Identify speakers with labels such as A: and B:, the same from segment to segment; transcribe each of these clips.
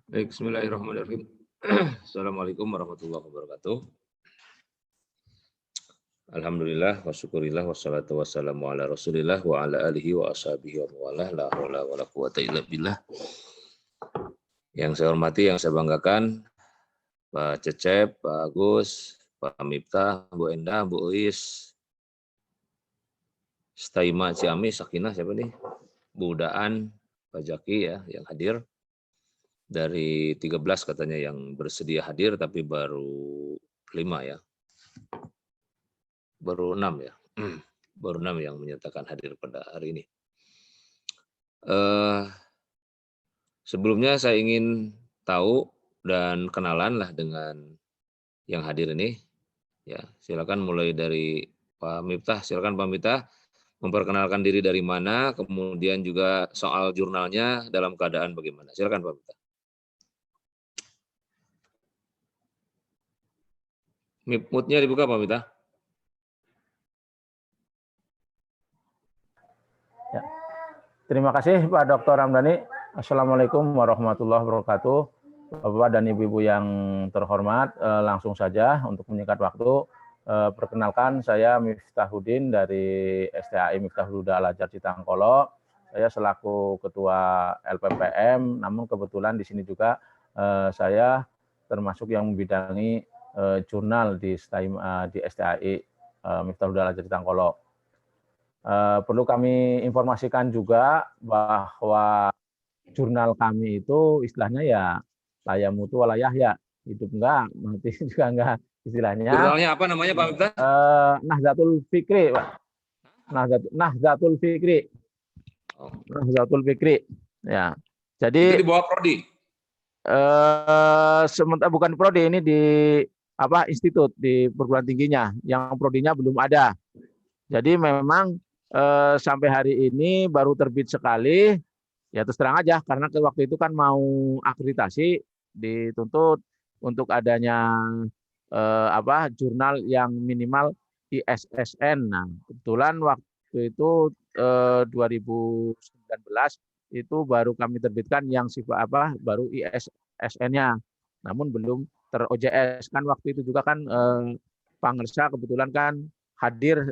A: Baik, bismillahirrahmanirrahim. Assalamualaikum warahmatullahi wabarakatuh. Alhamdulillah, wa syukurillah, wassalatu wassalamu ala rasulillah, wa ala alihi wa ashabihi wa mawalah, la hawla wa la quwata illa billah. Yang saya hormati, yang saya banggakan, Pak Cecep, Pak Agus, Pak Miftah, Bu Endah, Bu Uis, Staima Ciamis, Sakinah, siapa nih? Bu Daan, Pak Jaki ya, yang hadir. Dari 13 katanya yang bersedia hadir, tapi baru 5 ya. Baru 6 ya. Baru 6 yang menyatakan hadir pada hari ini. Sebelumnya saya ingin tahu dan kenalan lah dengan yang hadir ini. Ya, silakan mulai dari Pak Miftah. Silakan Pak Miftah memperkenalkan diri dari mana, kemudian juga soal jurnalnya dalam keadaan bagaimana. Silakan Pak Miftah. Mute-nya dibuka Pak Miftah.
B: Ya. Terima kasih Pak Dr. Ramdhani. Assalamualaikum warahmatullahi wabarakatuh. Bapak dan Ibu-Ibu yang terhormat, langsung saja untuk menyingkat waktu, perkenalkan saya Miftahuddin dari STAI Miftahul Huda Al-Azhar Citangkolo. Saya selaku Ketua LPPM, namun kebetulan di sini juga saya termasuk yang membidangi jurnal di STAI Miftahul Huda Al-Azhar Citangkolo. Perlu kami informasikan juga bahwa jurnal kami itu istilahnya ya layak mutu walayah ya, hidup enggak, mati juga enggak istilahnya.
A: Jurnalnya apa namanya Pak Miftah?
B: Nahdlatul Fikri, Pak. Nahdlatul Fikri. Nahdlatul Fikri. Ya. Jadi
A: itu di bawah prodi.
B: Sementara bukan prodi, ini di institut di perguruan tingginya, yang prodinya belum ada. Jadi memang sampai hari ini baru terbit sekali. Ya terus terang aja, karena waktu itu kan mau akreditasi, dituntut untuk adanya jurnal yang minimal ISSN. Nah, kebetulan waktu itu 2019 itu baru kami terbitkan yang baru ISSN-nya, namun belum ter-OJS. Kan waktu itu juga kan Pangersa kebetulan kan hadir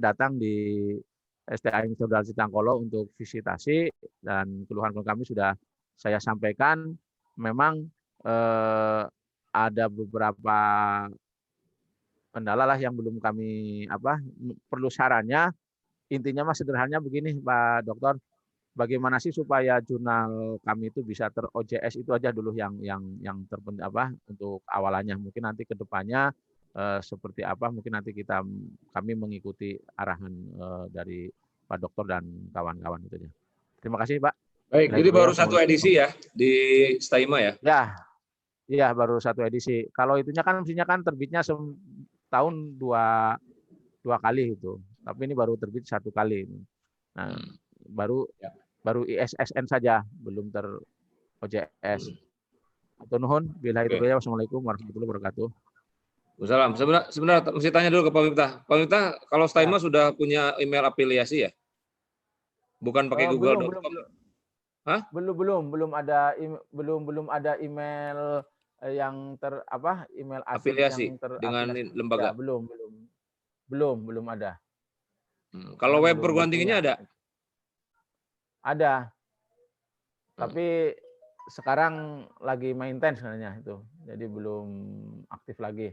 B: datang di STAI Miftahul Huda Citangkolo untuk visitasi, dan keluhan kami sudah saya sampaikan. Memang ada beberapa kendala lah yang belum kami perlu sarannya. Intinya mas sederhananya begini Pak Dokter, bagaimana sih supaya jurnal kami itu bisa ter-OJS, itu aja dulu yang terpenting untuk awalannya. Mungkin nanti ke depannya seperti apa, mungkin nanti kami mengikuti arahan dari Pak Dokter dan kawan-kawan itu aja. Terima kasih Pak.
A: Baik, jadi baru satu edisi ya di Staima ya?
B: Ya, baru satu edisi. Kalau itunya kan mestinya kan terbitnya tahun dua kali itu, tapi ini baru terbit satu kali. Nah, baru ISSN saja, belum ter-OJS. Atau nuhun, billahi taufiq. Wassalamualaikum warahmatullahi wabarakatuh.
A: Waalaikumsalam. Sebenarnya mesti tanya dulu ke Pak Miftah. Pak Miftah, kalau Staima sudah punya email afiliasi ya? Bukan pakai Google.com. Hah?
B: Belum ada email yang email
A: afiliasi
B: yang
A: dengan lembaga.
B: Belum ada.
A: Kalau web perguruan tingginya ada?
B: Ada. Tapi sekarang lagi maintenance sebenarnya itu. Jadi belum aktif lagi.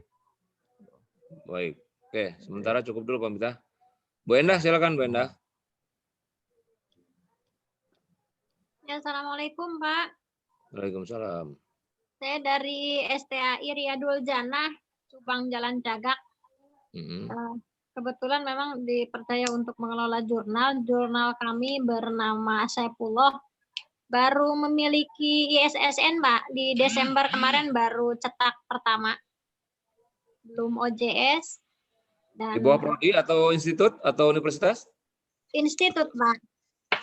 A: Baik. Oke, sementara cukup dulu Pak Miftah. Bu Endah, silakan Bu Endah.
C: Ya, assalamualaikum Pak.
A: Waalaikumsalam.
C: Saya dari STAI Riyadul Jannah, Subang Jalan Cagak. Kebetulan memang dipercaya untuk mengelola jurnal. Jurnal kami bernama Saifullah. Baru memiliki ISSN Pak. Di Desember kemarin baru cetak pertama. Belum OJS.
A: Di bawah prodi atau institut atau universitas?
C: Institut Pak.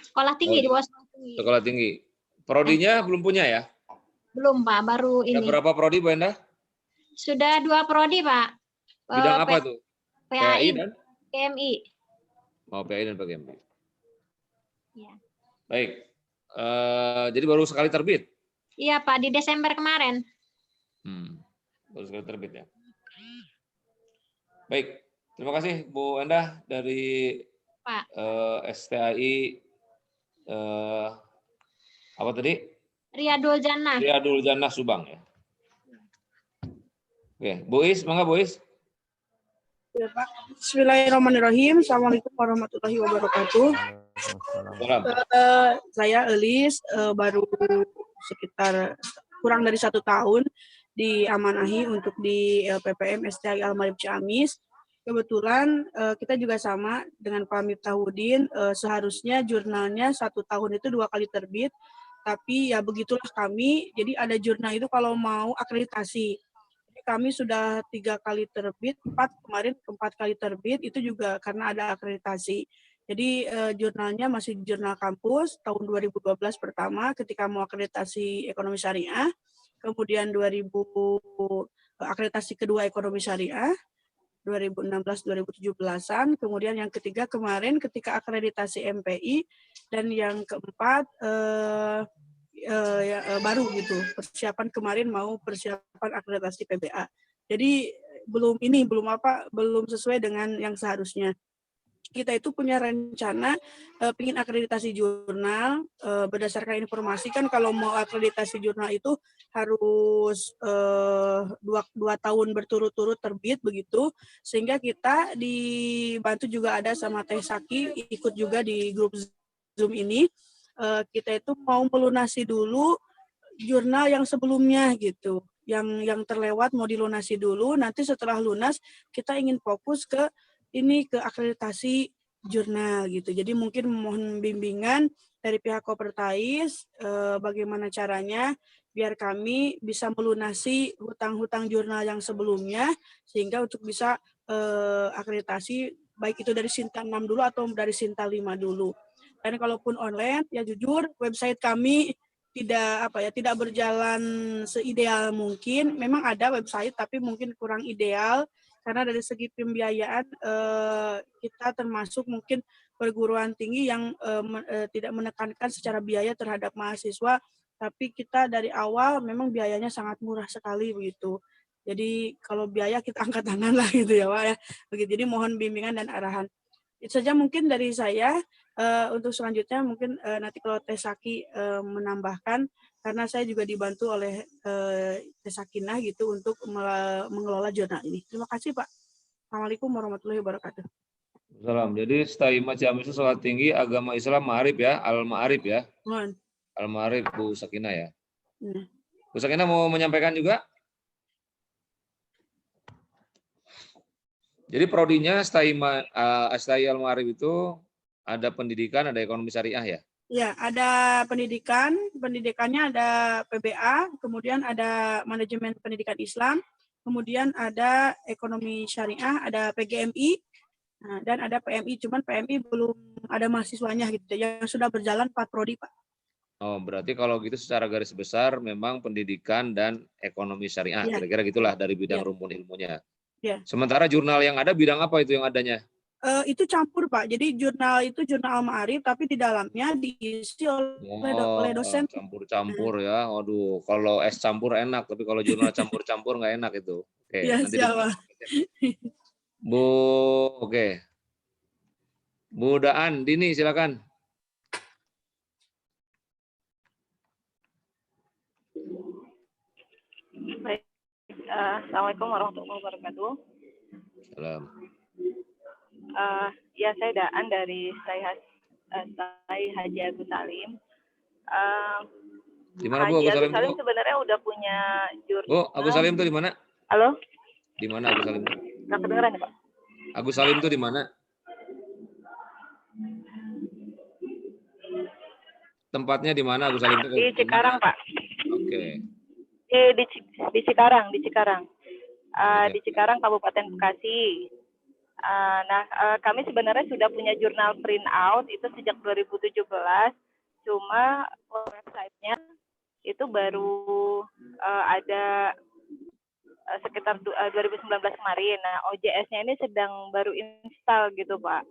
C: Sekolah tinggi di bawah sekolah tinggi.
A: Sekolah tinggi. Prodinya belum punya ya?
C: Belum Pak, baru ini.
A: Ada berapa prodi Bu Endah?
C: Sudah 2 prodi Pak.
A: Bidang apa tuh?
C: PAI dan PMI.
A: Oh, PAI dan PMI.
C: Ya.
A: Baik. Jadi baru sekali terbit.
C: Iya Pak, di Desember kemarin.
A: Baru sekali terbit ya. Baik, terima kasih Bu Endah dari
C: Pak.
A: STAI apa tadi?
C: Riyadul Jannah.
A: Riyadul Jannah Subang ya. Oke, Bu Is, mangga Bu Is.
D: Ya, Pak. Bismillahirrahmanirrahim. Assalamualaikum warahmatullahi wabarakatuh. Saya Elis, baru sekitar kurang dari 1 tahun diamanahi untuk di LPPM STI Al-Maarif Ciamis. Kebetulan kita juga sama dengan Pak Miftahudin, seharusnya jurnalnya 1 tahun itu 2 kali terbit, tapi ya begitulah kami. Jadi ada jurnal itu kalau mau akreditasi. Kami sudah 3 kali terbit, 4 kali terbit, itu juga karena ada akreditasi. Jadi jurnalnya masih jurnal kampus, tahun 2012 pertama ketika mau akreditasi ekonomi syariah, kemudian 2000 akreditasi kedua ekonomi syariah, 2016-2017-an, kemudian yang ketiga kemarin ketika akreditasi MPI, dan yang keempat baru gitu, persiapan kemarin mau persiapan akreditasi PBA. Jadi belum sesuai dengan yang seharusnya. Kita itu punya rencana ingin akreditasi jurnal, berdasarkan informasi kan kalau mau akreditasi jurnal itu harus 2 tahun berturut-turut terbit begitu, sehingga kita dibantu juga ada sama Teh Saki ikut juga di grup Zoom ini. Kita itu mau melunasi dulu jurnal yang sebelumnya gitu, yang terlewat mau dilunasi dulu, nanti setelah lunas kita ingin fokus ke akreditasi jurnal gitu. Jadi mungkin mohon bimbingan dari pihak Kopertais bagaimana caranya biar kami bisa melunasi hutang-hutang jurnal yang sebelumnya, sehingga untuk bisa akreditasi baik itu dari Sinta 6 dulu atau dari Sinta 5 dulu. Dan kalaupun online, ya jujur website kami tidak berjalan seideal mungkin. Memang ada website tapi mungkin kurang ideal karena dari segi pembiayaan kita termasuk mungkin perguruan tinggi yang tidak menekankan secara biaya terhadap mahasiswa, tapi kita dari awal memang biayanya sangat murah sekali begitu. Jadi kalau biaya kita angkat tangan lah gitu ya Pak ya. Begitu. Jadi mohon bimbingan dan arahan. Itu saja mungkin dari saya. Untuk selanjutnya mungkin nanti kalau Teh Saki menambahkan, karena saya juga dibantu oleh Teh Sakinah gitu untuk mengelola jurnal ini. Terima kasih Pak. Assalamualaikum warahmatullahi wabarakatuh.
A: Salam. Jadi STAI Ciamis itu sekolah tinggi agama Islam Ma'arif ya, Al-Ma'arif ya.
D: Mohon.
A: Al-Ma'arif Bu Sakinah ya. Bu Sakinah mau menyampaikan juga? Jadi prodinya STAI Al-Ma'arif itu ada pendidikan, ada ekonomi syariah ya?
D: Ya, ada pendidikannya ada PBA, kemudian ada manajemen pendidikan Islam, kemudian ada ekonomi syariah, ada PGMI, dan ada PMI, cuman PMI belum ada mahasiswanya gitu, yang sudah berjalan 4 prodi Pak.
A: Oh, berarti kalau gitu secara garis besar memang pendidikan dan ekonomi syariah,
D: Ya.
A: kira-kira gitulah dari bidang
D: Ya.
A: rumpun ilmunya.
D: Ya.
A: Sementara jurnal yang ada bidang apa itu yang adanya?
D: Itu campur Pak, jadi jurnal itu jurnal Ma'arif, tapi di dalamnya diisi oleh dosen.
A: Campur-campur ya, waduh, kalau es campur enak, tapi kalau jurnal campur-campur nggak enak itu. Oke,
D: ya,
A: nanti
D: siapa?
A: Oke. Bu Daan, Dini silakan.
E: Baik, Assalamualaikum warahmatullahi wabarakatuh.
A: Salam.
E: Ya, saya Daan dari STAI Haji Agus Salim.
A: Di mana Bu
E: Haji
A: Agus Salim?
E: Salim sebenarnya udah punya jurnal.
A: Bu, Agus Salim tuh di mana?
E: Halo?
A: Di mana Agus Salim?
E: Nggak kedengeran ya Pak?
A: Agus Salim tuh di mana? Tempatnya di mana Agus Salim itu?
E: Di Cikarang Pak.
A: Oke.
E: Di Cikarang.
A: Oke.
E: Di Cikarang Kabupaten Bekasi. Kami sebenarnya sudah punya jurnal print out itu sejak 2017, cuma websitenya itu baru ada sekitar 2019 kemarin. Nah, OJS-nya ini sedang baru install gitu Pak.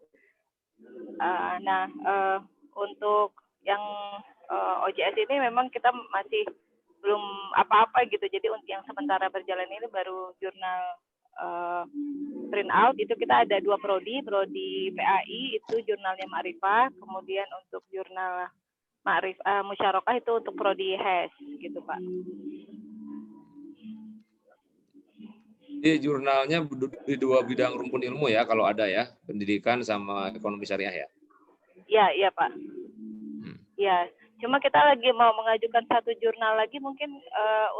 E: Untuk yang OJS ini memang kita masih belum apa-apa gitu. Jadi untuk yang sementara berjalan ini baru jurnal print out. Itu kita ada 2 prodi PAI itu jurnalnya Ma'rifah, kemudian untuk jurnal Musyarakah itu untuk prodi HES gitu Pak.
A: Jadi jurnalnya di 2 bidang rumpun ilmu ya, kalau ada ya, pendidikan sama ekonomi syariah ya.
E: Iya, iya Pak. Iya, cuma kita lagi mau mengajukan 1 jurnal lagi mungkin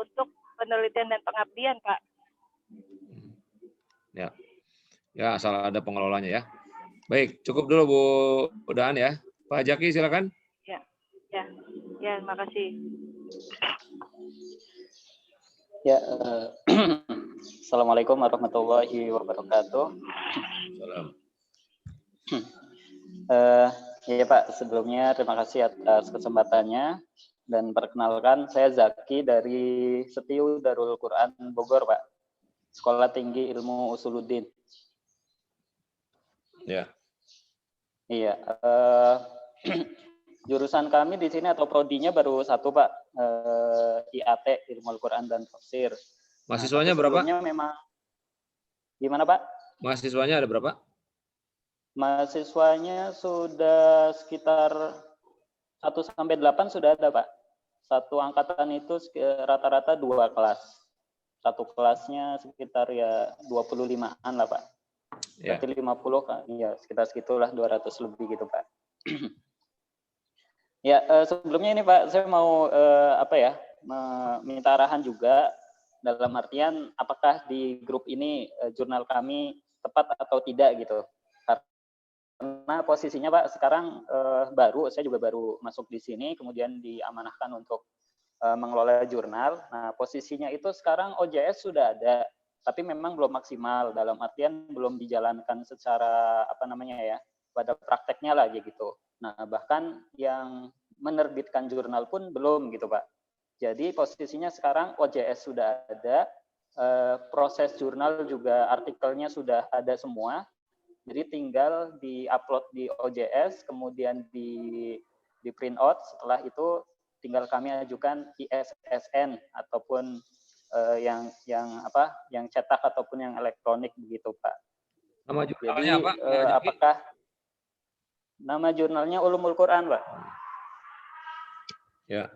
E: untuk penelitian dan pengabdian Pak.
A: Ya, ya asal ada pengelolanya ya. Baik, cukup dulu Bu Udaan ya. Pak Jaki silakan.
E: Ya, makasih.
F: Ya, Assalamualaikum warahmatullahi wabarakatuh.
A: Salam.
F: Ya Pak, sebelumnya terima kasih atas kesempatannya dan perkenalkan saya Zaki dari Setiu Darul Quran Bogor Pak, Sekolah Tinggi Ilmu Usuluddin.
A: Ya.
F: Iya. Jurusan kami di sini atau prodinya baru 1 Pak, IAT Ilmu Al-Quran dan Tafsir.
A: Mahasiswanya berapa?
F: Memang gimana Pak?
A: Mahasiswanya ada berapa?
F: Mahasiswanya sudah sekitar 1-8 sudah ada Pak. Satu angkatan itu rata-rata 2 kelas. Satu kelasnya sekitar ya 25-an lah Pak. Berarti 50 kan? Iya, sekitar segitulah 200 lebih gitu Pak. Ya, sebelumnya ini Pak, saya mau meminta arahan juga dalam artian apakah di grup ini jurnal kami tepat atau tidak gitu. Karena posisinya Pak sekarang saya juga baru masuk di sini, kemudian diamanahkan untuk mengelola jurnal. Nah, posisinya itu sekarang OJS sudah ada, tapi memang belum maksimal dalam artian belum dijalankan secara pada prakteknya lah gitu. Nah, bahkan yang menerbitkan jurnal pun belum gitu Pak. Jadi posisinya sekarang OJS sudah ada, proses jurnal juga artikelnya sudah ada semua. Jadi tinggal di-upload di OJS, kemudian di print out. Setelah itu tinggal kami ajukan ISSN ataupun yang cetak ataupun yang elektronik begitu Pak.
A: Nama jurnalnya
F: jadi,
A: apa?
F: Apakah nama jurnalnya Ulumul Quran Pak?
A: Ya.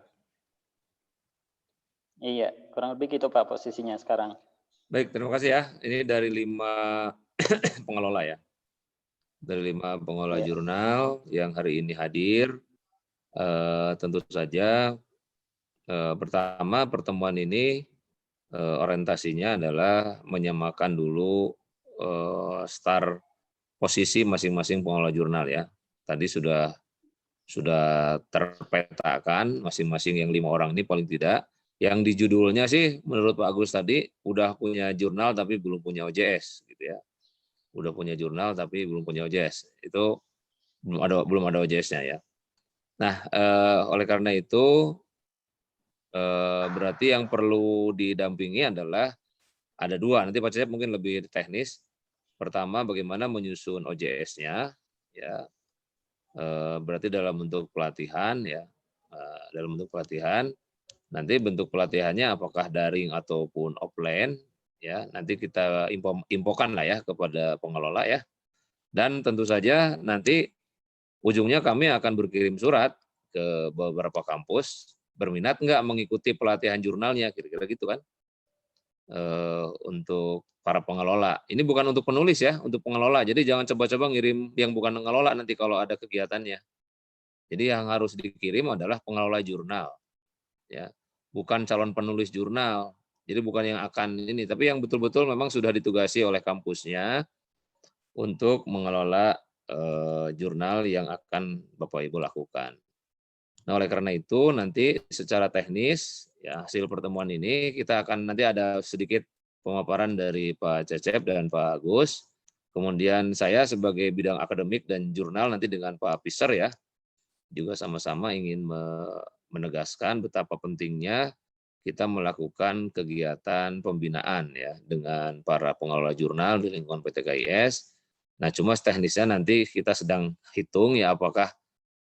F: Iya, kurang lebih gitu Pak posisinya sekarang.
A: Baik, terima kasih ya. Ini dari 5 pengelola ya. Dari 5 pengelola jurnal yang hari ini hadir. Tentu saja pertama pertemuan ini orientasinya adalah menyamakan dulu start posisi masing-masing pengelola jurnal ya. Tadi sudah terpetakan masing-masing yang 5 orang ini paling tidak. Yang di judulnya sih menurut Pak Agus tadi udah punya jurnal tapi belum punya OJS gitu ya. Udah punya jurnal tapi belum punya OJS. Itu belum ada OJS-nya ya. Nah, oleh karena itu berarti yang perlu didampingi adalah ada 2. Nanti Pak Cecep mungkin lebih teknis. Pertama, bagaimana menyusun OJS-nya ya. Berarti dalam bentuk pelatihan ya. Dalam bentuk pelatihan. Nanti bentuk pelatihannya apakah daring ataupun offline ya. Nanti kita infokan lah ya kepada pengelola ya. Dan tentu saja nanti ujungnya kami akan berkirim surat ke beberapa kampus, berminat nggak mengikuti pelatihan jurnalnya, kira-kira gitu kan. Untuk para pengelola. Ini bukan untuk penulis ya, untuk pengelola. Jadi jangan coba-coba ngirim yang bukan pengelola nanti kalau ada kegiatannya. Jadi yang harus dikirim adalah pengelola jurnal. Ya, bukan calon penulis jurnal. Jadi bukan yang akan ini, tapi yang betul-betul memang sudah ditugasi oleh kampusnya untuk mengelola jurnal yang akan Bapak Ibu lakukan. Nah, oleh karena itu nanti secara teknis ya hasil pertemuan ini kita akan nanti ada sedikit pemaparan dari Pak Cecep dan Pak Agus. Kemudian saya sebagai bidang akademik dan jurnal nanti dengan Pak Piser ya juga sama-sama ingin menegaskan betapa pentingnya kita melakukan kegiatan pembinaan ya dengan para pengelola jurnal di lingkungan PT KIS. Nah, cuma teknisnya nanti kita sedang hitung ya apakah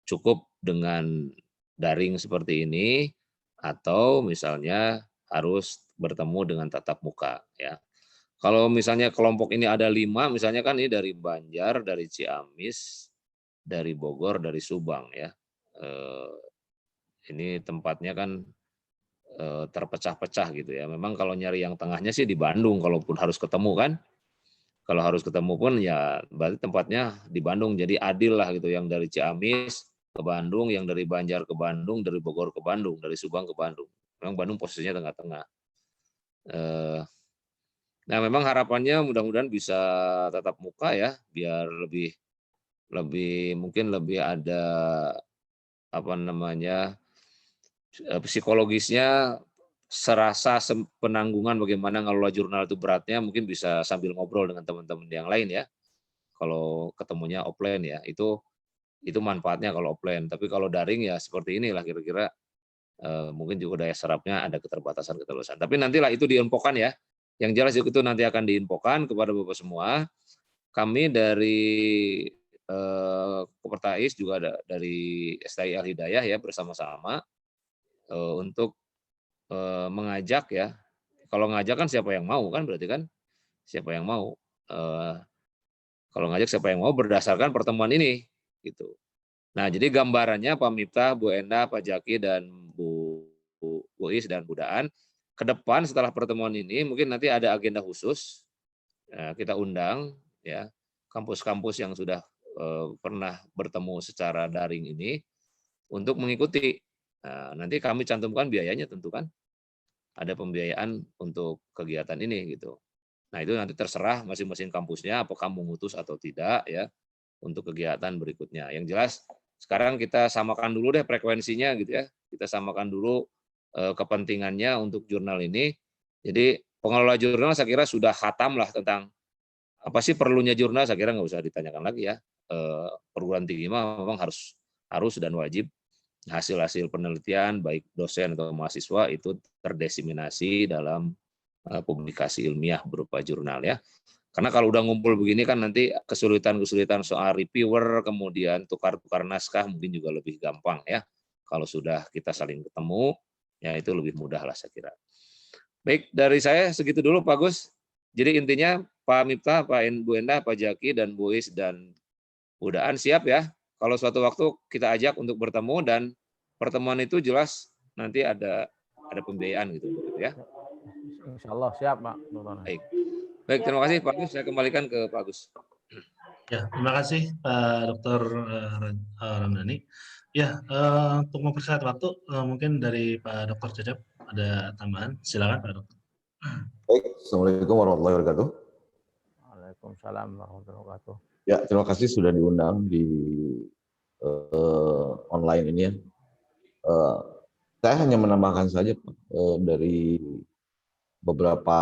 A: cukup dengan daring seperti ini atau misalnya harus bertemu dengan tatap muka ya. Kalau misalnya kelompok ini ada 5, misalnya kan ini dari Banjar, dari Ciamis, dari Bogor, dari Subang ya. Ini tempatnya kan terpecah-pecah gitu ya. Memang kalau nyari yang tengahnya sih di Bandung, kalaupun harus ketemu kan. Kalau harus ketemu pun ya berarti tempatnya di Bandung. Jadi adil lah gitu, yang dari Ciamis ke Bandung, yang dari Banjar ke Bandung, dari Bogor ke Bandung, dari Subang ke Bandung. Memang Bandung posisinya tengah-tengah. Nah, memang harapannya mudah-mudahan bisa tatap muka ya, biar lebih mungkin lebih ada apa namanya psikologisnya, serasa penanggungan bagaimana ngelola jurnal itu beratnya, mungkin bisa sambil ngobrol dengan teman-teman yang lain ya. Kalau ketemunya offline ya, itu manfaatnya kalau offline. Tapi kalau daring ya seperti inilah kira-kira, mungkin juga daya serapnya ada keterbatasan. Tapi nantilah itu diinfokan ya. Yang jelas itu nanti akan diinfokan kepada Bapak semua. Kami dari Kopertais juga ada dari STI Al Hidayah ya, bersama-sama untuk mengajak ya. Kalau ngajak kan siapa yang mau kan, berarti kan siapa yang mau. Kalau ngajak siapa yang mau berdasarkan pertemuan ini gitu. Nah, jadi gambarannya Pak Miftah, Bu Endah, Pak Jaki, dan Bu Is dan Bu Daan, ke depan setelah pertemuan ini mungkin nanti ada agenda khusus, kita undang ya kampus-kampus yang sudah pernah bertemu secara daring ini untuk mengikuti. Nah, nanti kami cantumkan biayanya tentu kan, ada pembiayaan untuk kegiatan ini gitu. Nah, itu nanti terserah masing-masing kampusnya apakah mengutus atau tidak ya untuk kegiatan berikutnya. Yang jelas sekarang kita samakan dulu deh frekuensinya gitu ya. Kita samakan dulu kepentingannya untuk jurnal ini. Jadi pengelola jurnal saya kira sudah khatam lah tentang apa sih perlunya jurnal, saya kira nggak usah ditanyakan lagi ya. Perguruan tinggi memang harus dan wajib hasil-hasil penelitian baik dosen atau mahasiswa itu terdesiminasi dalam publikasi ilmiah berupa jurnal ya. Karena kalau udah ngumpul begini kan nanti kesulitan-kesulitan soal reviewer, kemudian tukar-tukar naskah mungkin juga lebih gampang ya. Kalau sudah kita saling ketemu, ya itu lebih mudah lah saya kira. Baik, dari saya segitu dulu Pak Gus. Jadi intinya Pak Miftah, Pak Bu Endah, Pak Jaki, dan Bu Is, dan Bu Daan siap ya. Kalau suatu waktu kita ajak untuk bertemu, dan pertemuan itu jelas nanti ada pembiayaan gitu ya.
B: Insya Allah siap Pak.
A: Baik, terima kasih Pak Gus. Saya kembalikan ke Pak Gus.
G: Ya, terima kasih Pak Dr. Ramdhani. Ya, untuk mempersingkat waktu, mungkin dari Pak Dr. Cecep ada tambahan. Silakan Pak Dr.
H: Baik, Assalamualaikum warahmatullahi wabarakatuh.
B: Waalaikumsalam warahmatullahi wabarakatuh.
H: Ya, terima kasih sudah diundang di online ini ya. Saya hanya menambahkan saja dari beberapa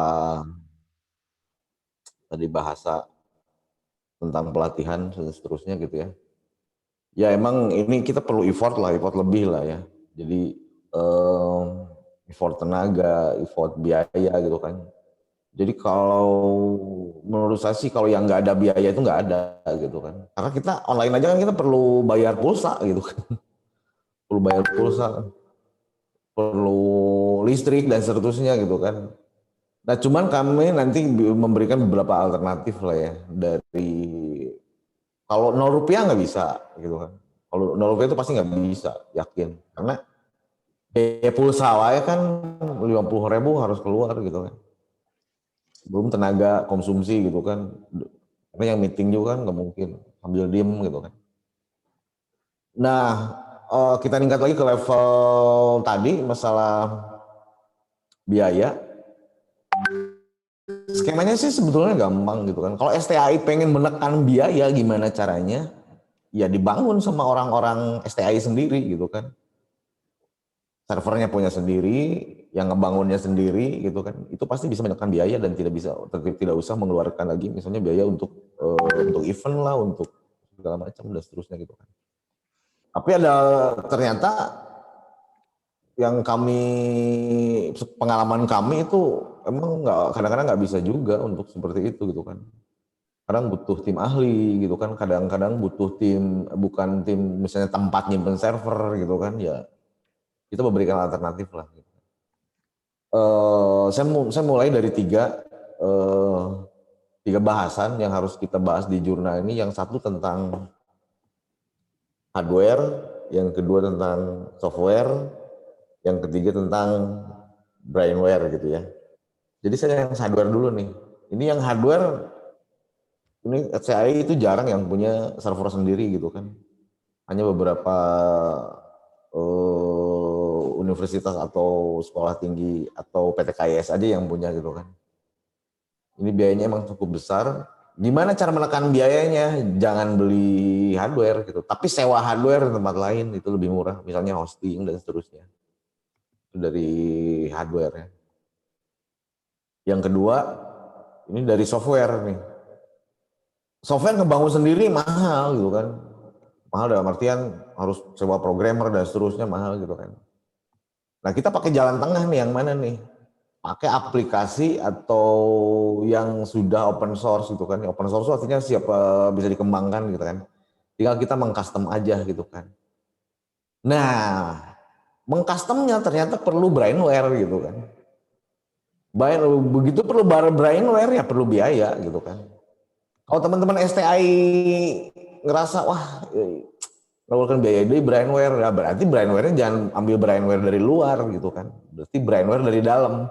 H: tadi bahasa tentang pelatihan dan seterusnya gitu ya. Ya emang ini kita perlu effort lebih lah ya. Jadi effort tenaga, effort biaya gitu kan. Jadi kalau menurut saya sih kalau yang nggak ada biaya itu nggak ada gitu kan. Karena kita online aja kan kita perlu bayar pulsa gitu kan. Perlu bayar pulsa, perlu listrik dan seterusnya gitu kan. Nah cuman kami nanti memberikan beberapa alternatif lah ya. Dari kalau 0 rupiah nggak bisa gitu kan. Kalau 0 rupiah itu pasti nggak bisa, yakin. Karena biaya pulsa ya kan 50.000 harus keluar gitu kan. Belum tenaga konsumsi gitu kan. Karena yang meeting juga kan nggak mungkin sambil diem gitu kan. Nah kita tingkat lagi ke level tadi masalah biaya. Skemanya sih sebetulnya gampang gitu kan. Kalau STAI pengen menekan biaya gimana caranya? Ya dibangun sama orang-orang STAI sendiri gitu kan. Servernya punya sendiri, yang ngebangunnya sendiri gitu kan. Itu pasti bisa menekan biaya dan tidak usah mengeluarkan lagi misalnya biaya untuk event lah, untuk segala macam dan seterusnya gitu kan. Tapi ada ternyata yang pengalaman kami itu emang kadang-kadang nggak bisa juga untuk seperti itu gitu kan. Kadang butuh tim ahli gitu kan, kadang-kadang butuh tim, bukan tim misalnya tempat nyimpen server gitu kan ya. kita memberikan alternatif lah. Saya mulai dari tiga bahasan yang harus kita bahas di jurnal ini. Yang satu tentang hardware, yang kedua tentang software, yang ketiga tentang brainware gitu ya. Jadi saya yang hardware dulu nih. Ini yang hardware, ini SCAI itu jarang yang punya server sendiri gitu kan. Hanya beberapa universitas atau sekolah tinggi atau PTKIS aja yang punya gitu kan. Ini biayanya emang cukup besar. Gimana cara menekan biayanya? Jangan beli hardware gitu, tapi sewa hardware di tempat lain itu lebih murah. Misalnya hosting dan seterusnya. Itu dari hardware ya. Yang kedua, ini dari software nih. Software ngebangun sendiri mahal gitu kan. Mahal dalam artian harus sewa programmer dan seterusnya mahal gitu kan. Nah kita pakai jalan tengah nih, yang mana nih? Pakai aplikasi atau yang sudah open source gitu kan. Open source artinya siapa bisa dikembangkan gitu kan. Tinggal kita mengcustom aja gitu kan. Nah, mengcustomnya ternyata perlu brainware gitu kan. Begitu perlu brainware ya perlu biaya gitu kan. Kalau teman-teman STI ngerasa wah ngeluarkan biaya dari brainware, ya berarti brainware-nya jangan ambil brainware dari luar gitu kan. Berarti brainware dari dalam.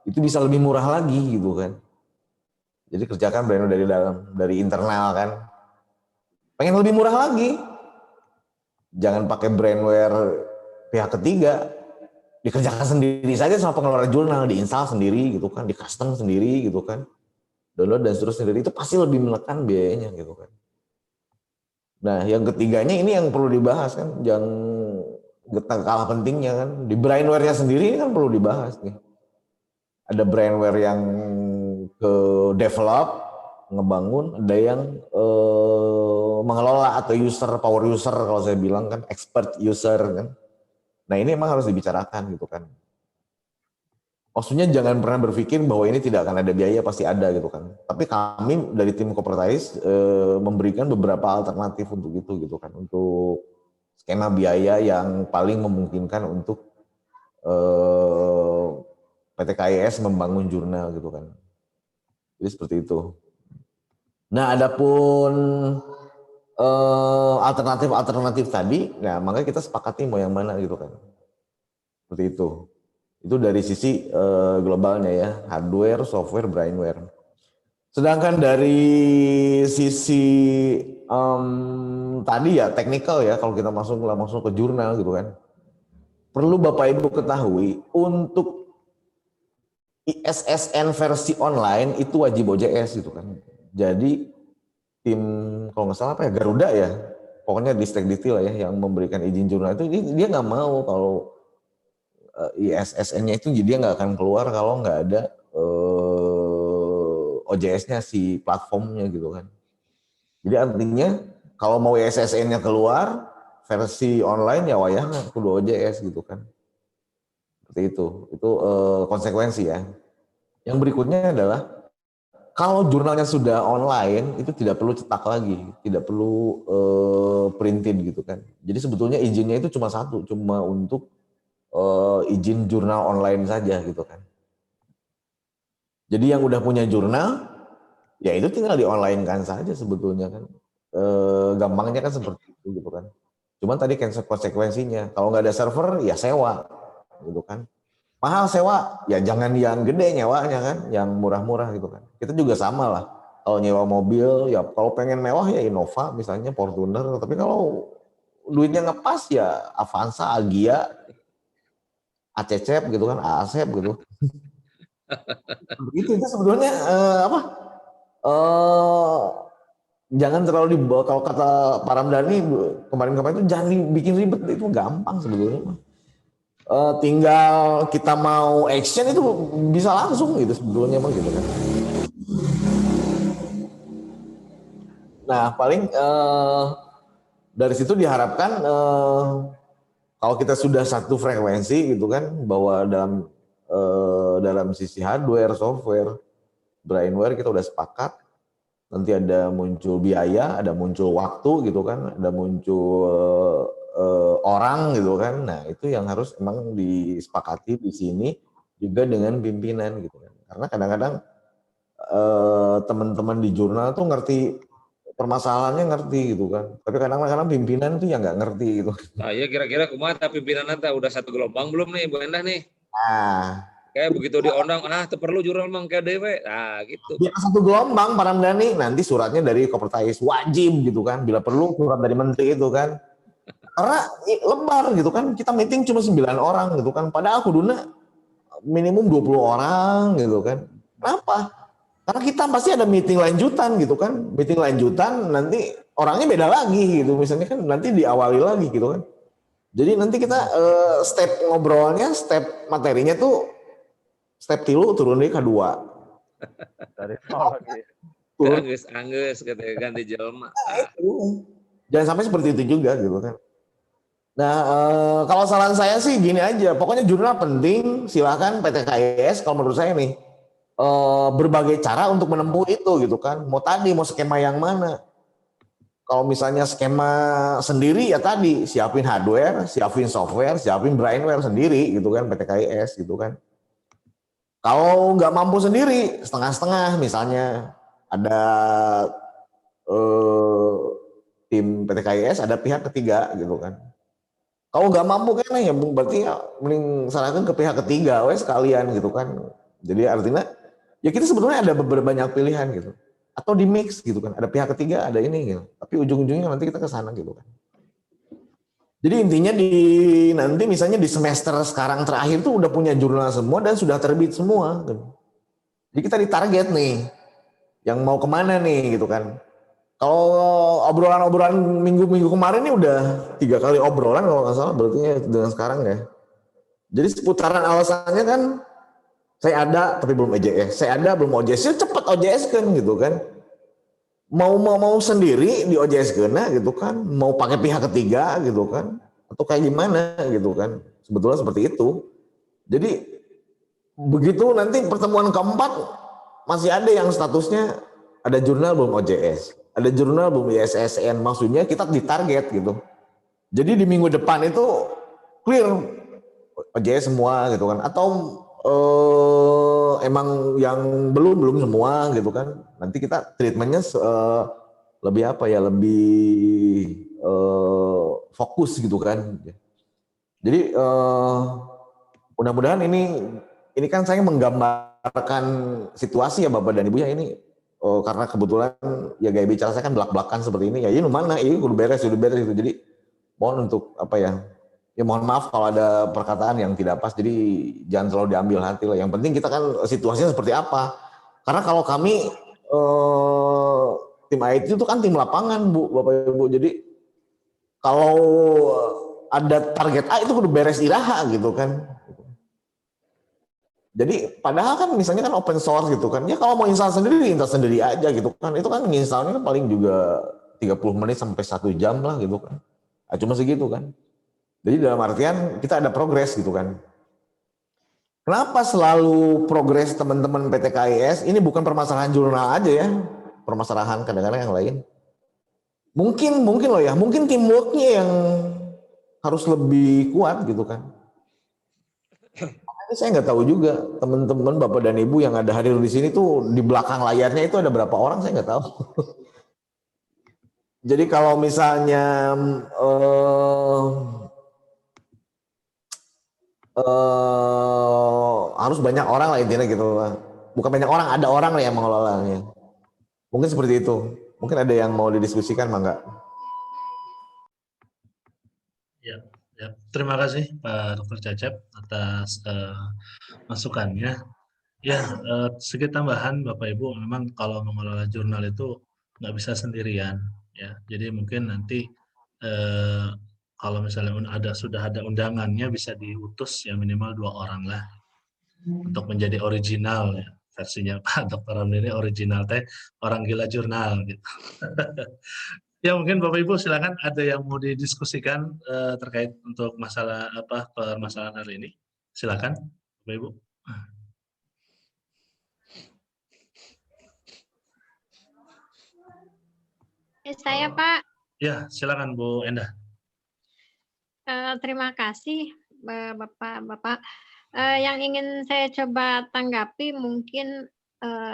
H: Itu bisa lebih murah lagi gitu kan. Jadi kerjakan brainware dari dalam, dari internal kan. Pengen lebih murah lagi, jangan pakai brainware pihak ketiga. Dikerjakan sendiri saja sama pengelola jurnal, diinstal sendiri gitu kan, di custom sendiri gitu kan, download dan seterusnya sendiri, itu pasti lebih menekan biayanya gitu kan. Nah yang ketiganya ini yang perlu dibahas kan, yang kalah pentingnya kan, di brainware-nya sendiri kan perlu dibahas nih. Ada brainware yang ke develop, ngebangun, ada yang mengelola atau user, power user kalau saya bilang kan, expert user kan. Nah ini emang harus dibicarakan gitu kan. Maksudnya jangan pernah berpikir bahwa ini tidak akan ada biaya, pasti ada gitu kan. Tapi kami dari tim Cooperatize memberikan beberapa alternatif untuk itu gitu kan. Untuk skema biaya yang paling memungkinkan untuk PTKIS membangun jurnal gitu kan. Jadi seperti itu. Nah adapun alternatif tadi, nah makanya kita sepakati mau yang mana gitu kan. Seperti itu. Itu dari sisi globalnya ya, hardware, software, brainware. Sedangkan dari sisi tadi ya technical ya, kalau kita masuk ke jurnal gitu kan. Perlu Bapak Ibu ketahui, untuk ISSN versi online itu wajib OJS gitu kan. Jadi tim kalau nggak salah apa ya, Garuda ya, pokoknya Distek Detail ya yang memberikan izin jurnal itu, dia nggak mau kalau ISSN-nya itu dia nggak akan keluar kalau nggak ada OJS-nya si platformnya gitu kan. Jadi artinya kalau mau ISSN-nya keluar versi online ya wayahnya kudu OJS gitu kan. Seperti itu konsekuensi ya. Yang berikutnya adalah kalau jurnalnya sudah online itu tidak perlu cetak lagi, tidak perlu printed gitu kan. Jadi sebetulnya izinnya itu cuma satu, cuma untuk izin jurnal online saja gitu kan. Jadi yang udah punya jurnal, ya itu tinggal di online kan saja sebetulnya kan. Gampangnya kan seperti itu gitu kan. Cuman tadi konsekuensinya, kalau nggak ada server ya sewa gitu kan. Mahal sewa, ya jangan yang gede nyewanya kan, yang murah-murah gitu kan. Kita juga sama lah, kalau nyewa mobil, ya kalau pengen mewah ya Innova misalnya, Fortuner, tapi kalau duitnya ngepas ya Avanza, Agia, Acecep gitu kan, Asep gitu. Begitu itu sebetulnya jangan terlalu dibawa, kalau kata Pak Ramdhani kemarin-kemarin itu jangan dibikin ribet, itu gampang sebetulnya. Tinggal kita mau action itu bisa langsung gitu sebetulnya emang gitu kan. Nah paling dari situ diharapkan kalau kita sudah satu frekuensi gitu kan, bahwa dalam sisi hardware, software, brainware kita udah sepakat, nanti ada muncul biaya, ada muncul waktu gitu kan, ada muncul orang gitu kan. Nah, itu yang harus emang disepakati di sini juga dengan pimpinan gitu kan. Karena kadang-kadang teman-teman di jurnal tuh ngerti permasalahannya, ngerti gitu kan. Tapi kadang-kadang pimpinan tuh ya nggak ngerti gitu.
A: Nah, ya kira-kira kumaha pimpinan nanti udah satu gelombang belum nih Bu Endah nih?
H: Nah,
A: Kayak begitu diundang, itu perlu jurnal mang kayak dewe. Nah, gitu.
H: biar satu gelombang Pak Ramdhani, nanti suratnya dari Kopertais wajib gitu kan. Bila perlu surat dari menteri itu kan. Karena lebar gitu kan, kita meeting cuma 9 orang gitu kan. Padahal kuduna minimum 20 orang gitu kan. Kenapa? Karena kita pasti ada meeting lanjutan gitu kan. Meeting lanjutan nanti orangnya beda lagi gitu. Misalnya kan nanti diawali lagi gitu kan. Jadi nanti kita step ngobrolnya, step materinya tuh step 3 turun di kedua.
B: Dari nol lagi.
A: Angges katanya ganti jelma.
H: Jangan sampai seperti itu juga gitu kan. Nah, kalau saran saya sih gini aja, pokoknya jurnal penting, silakan PT KIS kalau menurut saya nih berbagai cara untuk menempuh itu gitu kan. Mau skema yang mana? Kalau misalnya skema sendiri ya tadi siapin hardware, siapin software, siapin brainware sendiri gitu kan PT KIS gitu kan. Kalau nggak mampu sendiri, setengah-setengah misalnya ada tim PT KIS, ada pihak ketiga gitu kan. Kalau nggak mampu kan ya berarti ya mending sarankan ke pihak ketiga sekalian gitu kan. Jadi artinya ya kita sebetulnya ada banyak pilihan gitu. Atau di mix gitu kan. Ada pihak ketiga, ada ini gitu. Tapi ujung-ujungnya nanti kita ke sana gitu kan. Jadi intinya nanti misalnya di semester sekarang terakhir tuh udah punya jurnal semua dan sudah terbit semua. Gitu. Jadi kita ditarget nih, yang mau kemana nih gitu kan. Kalau obrolan-obrolan minggu-minggu kemarin ini udah 3 kali obrolan kalau nggak salah berarti dengan sekarang ya. Jadi seputaran alasannya kan saya ada tapi belum OJS, saya ada belum OJS, ya cepet OJS kan gitu kan. Mau sendiri di OJS kena gitu kan, mau pakai pihak ketiga gitu kan, atau kayak gimana gitu kan. Sebetulnya seperti itu. Jadi begitu nanti pertemuan keempat masih ada yang statusnya ada jurnal belum OJS, ada jurnal belum ISSN, maksudnya kita ditarget gitu. Jadi di minggu depan itu clear OJS semua gitu kan, atau emang yang belum semua gitu kan. Nanti kita treatmentnya lebih apa ya, lebih fokus gitu kan. Jadi mudah-mudahan ini kan saya menggambarkan situasi ya Bapak dan Ibu ya ini karena kebetulan ya gaya bicara saya kan belak-belakan seperti ini ya ini mana ini udah beres gitu. Jadi mohon untuk apa ya mohon maaf kalau ada perkataan yang tidak pas, jadi jangan terlalu diambil hati lah. Yang penting kita kan situasinya seperti apa. Karena kalau kami tim IT itu kan tim lapangan Bu, Bapak Ibu. Jadi kalau ada target A itu udah beres iraha gitu kan. Jadi padahal kan misalnya kan open source gitu kan. Ya kalau mau install sendiri aja gitu kan. Itu kan installnya kan paling juga 30 menit sampai 1 jam lah gitu kan. Nah, cuma segitu kan. Jadi dalam artian kita ada progres gitu kan. Kenapa selalu progres teman-teman PT KIS? Ini bukan permasalahan jurnal aja ya, permasalahan kadang-kadang yang lain. Mungkin loh ya, mungkin teamworknya yang harus lebih kuat gitu kan. Ini saya nggak tahu juga teman-teman Bapak dan Ibu yang ada hadir di sini tuh di belakang layarnya itu ada berapa orang saya nggak tahu. Jadi kalau misalnya harus banyak orang lah intinya gitu. Bukan banyak orang, ada orang lah yang mengelolanya. Mungkin seperti itu. Mungkin ada yang mau didiskusikan, Mangga.
G: Ya. Terima kasih Pak Dr. Cecep atas masukannya. Ya, sedikit tambahan Bapak Ibu, memang kalau mengelola jurnal itu nggak bisa sendirian. Ya, jadi mungkin nanti kalau misalnya sudah ada undangannya bisa diutus ya minimal 2 orang lah untuk menjadi original ya. Versinya Pak Dr. Ramli ini original teh orang gila jurnal gitu. Ya mungkin Bapak Ibu silakan ada yang mau didiskusikan terkait untuk masalah permasalahan hari ini. Silakan Bapak Ibu.
C: Saya Pak.
G: Ya silakan Bu Endah.
C: Terima kasih, Bapak-Bapak. Yang ingin saya coba tanggapi mungkin,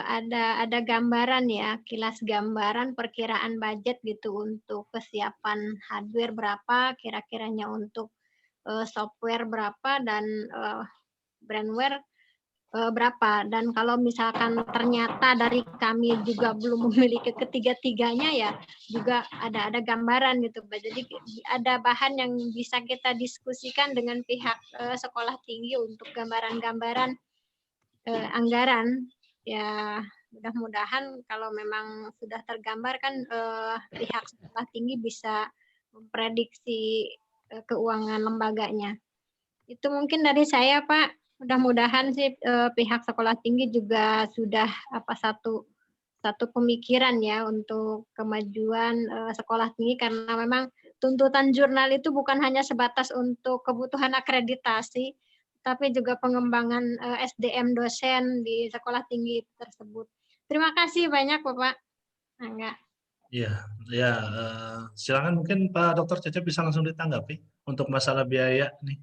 C: ada gambaran ya, kilas gambaran perkiraan budget gitu untuk kesiapan hardware berapa, kira-kiranya untuk, software berapa dan, brandware berapa. Dan kalau misalkan ternyata dari kami juga belum memiliki ketiga-tiganya ya, juga ada gambaran gitu, Mbak. Jadi ada bahan yang bisa kita diskusikan dengan pihak, sekolah tinggi untuk gambaran-gambaran, anggaran. Ya, mudah-mudahan kalau memang sudah tergambar kan, pihak sekolah tinggi bisa memprediksi, keuangan lembaganya. Itu mungkin dari saya, Pak. Mudah-mudahan sih, pihak sekolah tinggi juga sudah satu pemikiran ya untuk kemajuan, sekolah tinggi karena memang tuntutan jurnal itu bukan hanya sebatas untuk kebutuhan akreditasi, tapi juga pengembangan, SDM dosen di sekolah tinggi tersebut. Terima kasih banyak Bapak Angga.
G: Iya, ya, silakan mungkin Pak Dokter Cecep bisa langsung ditanggapi untuk masalah biaya nih.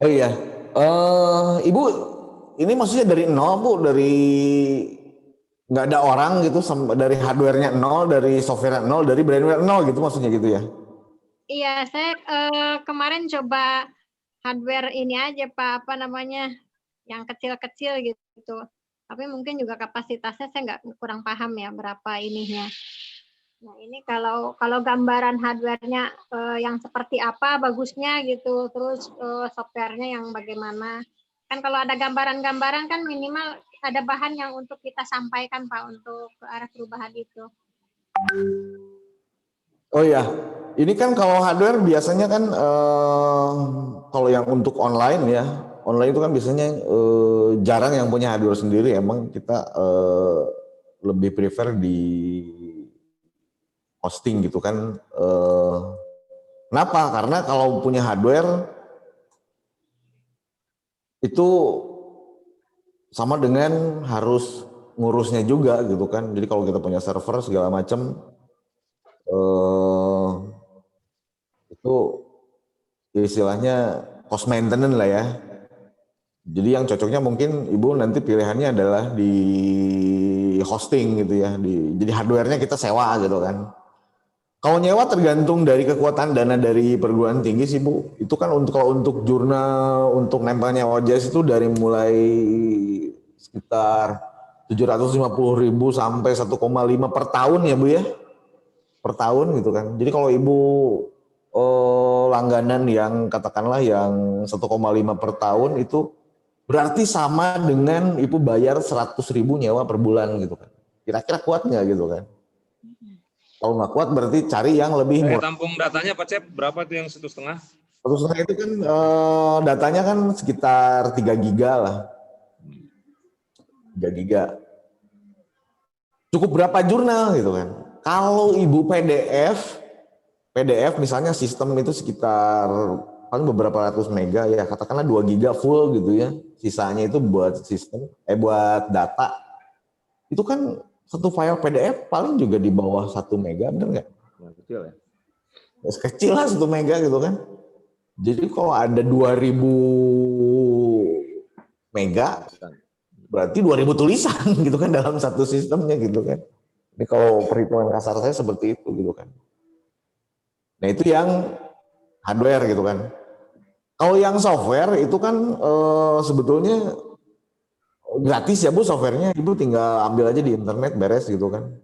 H: Oh iya, Ibu, ini maksudnya dari nol Bu, dari nggak ada orang gitu, dari hardware-nya nol, dari software nol, dari brandware nol gitu maksudnya gitu ya?
C: Iya, saya, kemarin coba hardware ini aja Pak, apa namanya, yang kecil-kecil gitu. Tapi mungkin juga kapasitasnya saya kurang paham ya berapa ininya. Nah ini kalau gambaran hardware-nya, yang seperti apa bagusnya gitu, terus, software-nya yang bagaimana. Kan kalau ada gambaran-gambaran kan minimal ada bahan yang untuk kita sampaikan Pak, untuk ke arah perubahan itu.
H: Oh iya, ini kan kalau hardware biasanya kan kalau yang untuk online ya, online itu kan biasanya jarang yang punya hardware sendiri. Emang kita lebih prefer di hosting gitu kan. Kenapa? Karena kalau punya hardware itu sama dengan harus ngurusnya juga gitu kan. Jadi kalau kita punya server segala macam itu istilahnya cost maintenance lah ya. Jadi yang cocoknya mungkin Ibu nanti pilihannya adalah di hosting gitu ya. Jadi hardware-nya kita sewa gitu kan. Kalau nyewa tergantung dari kekuatan dana dari perguruan tinggi sih Bu. Itu kan kalau untuk jurnal, untuk nempelnya OJS itu dari mulai sekitar 750.000 sampai 1,5 per tahun ya Bu ya. Per tahun gitu kan. Jadi kalau Ibu langganan yang katakanlah yang 1,5 per tahun itu berarti sama dengan Ibu bayar 100.000 nyewa per bulan gitu kan. Kira-kira kuat nggak gitu kan? Kalau nggak kuat berarti cari yang lebih
A: Saya
H: murah.
A: tampung datanya Pak Cep, berapa tuh yang 1,5?
H: 1,5 itu kan datanya kan sekitar 3 giga lah. 3 giga. Cukup berapa jurnal gitu kan. Kalau Ibu PDF misalnya sistem itu sekitar paling beberapa ratus mega ya, katakanlah 2 giga full gitu ya. Sisanya itu buat sistem, buat data. Itu kan satu file PDF paling juga di bawah 1 mega, bener nggak?
A: Kecil ya.
H: Kecil lah 1 mega gitu kan. Jadi kalau ada 2000 mega, berarti 2000 tulisan gitu kan dalam satu sistemnya gitu kan. Ini kalau perhitungan kasar saya seperti itu gitu kan. Nah itu yang hardware gitu kan. Kalau yang software itu kan sebetulnya gratis ya Bu softwarenya, Ibu tinggal ambil aja di internet beres gitu kan.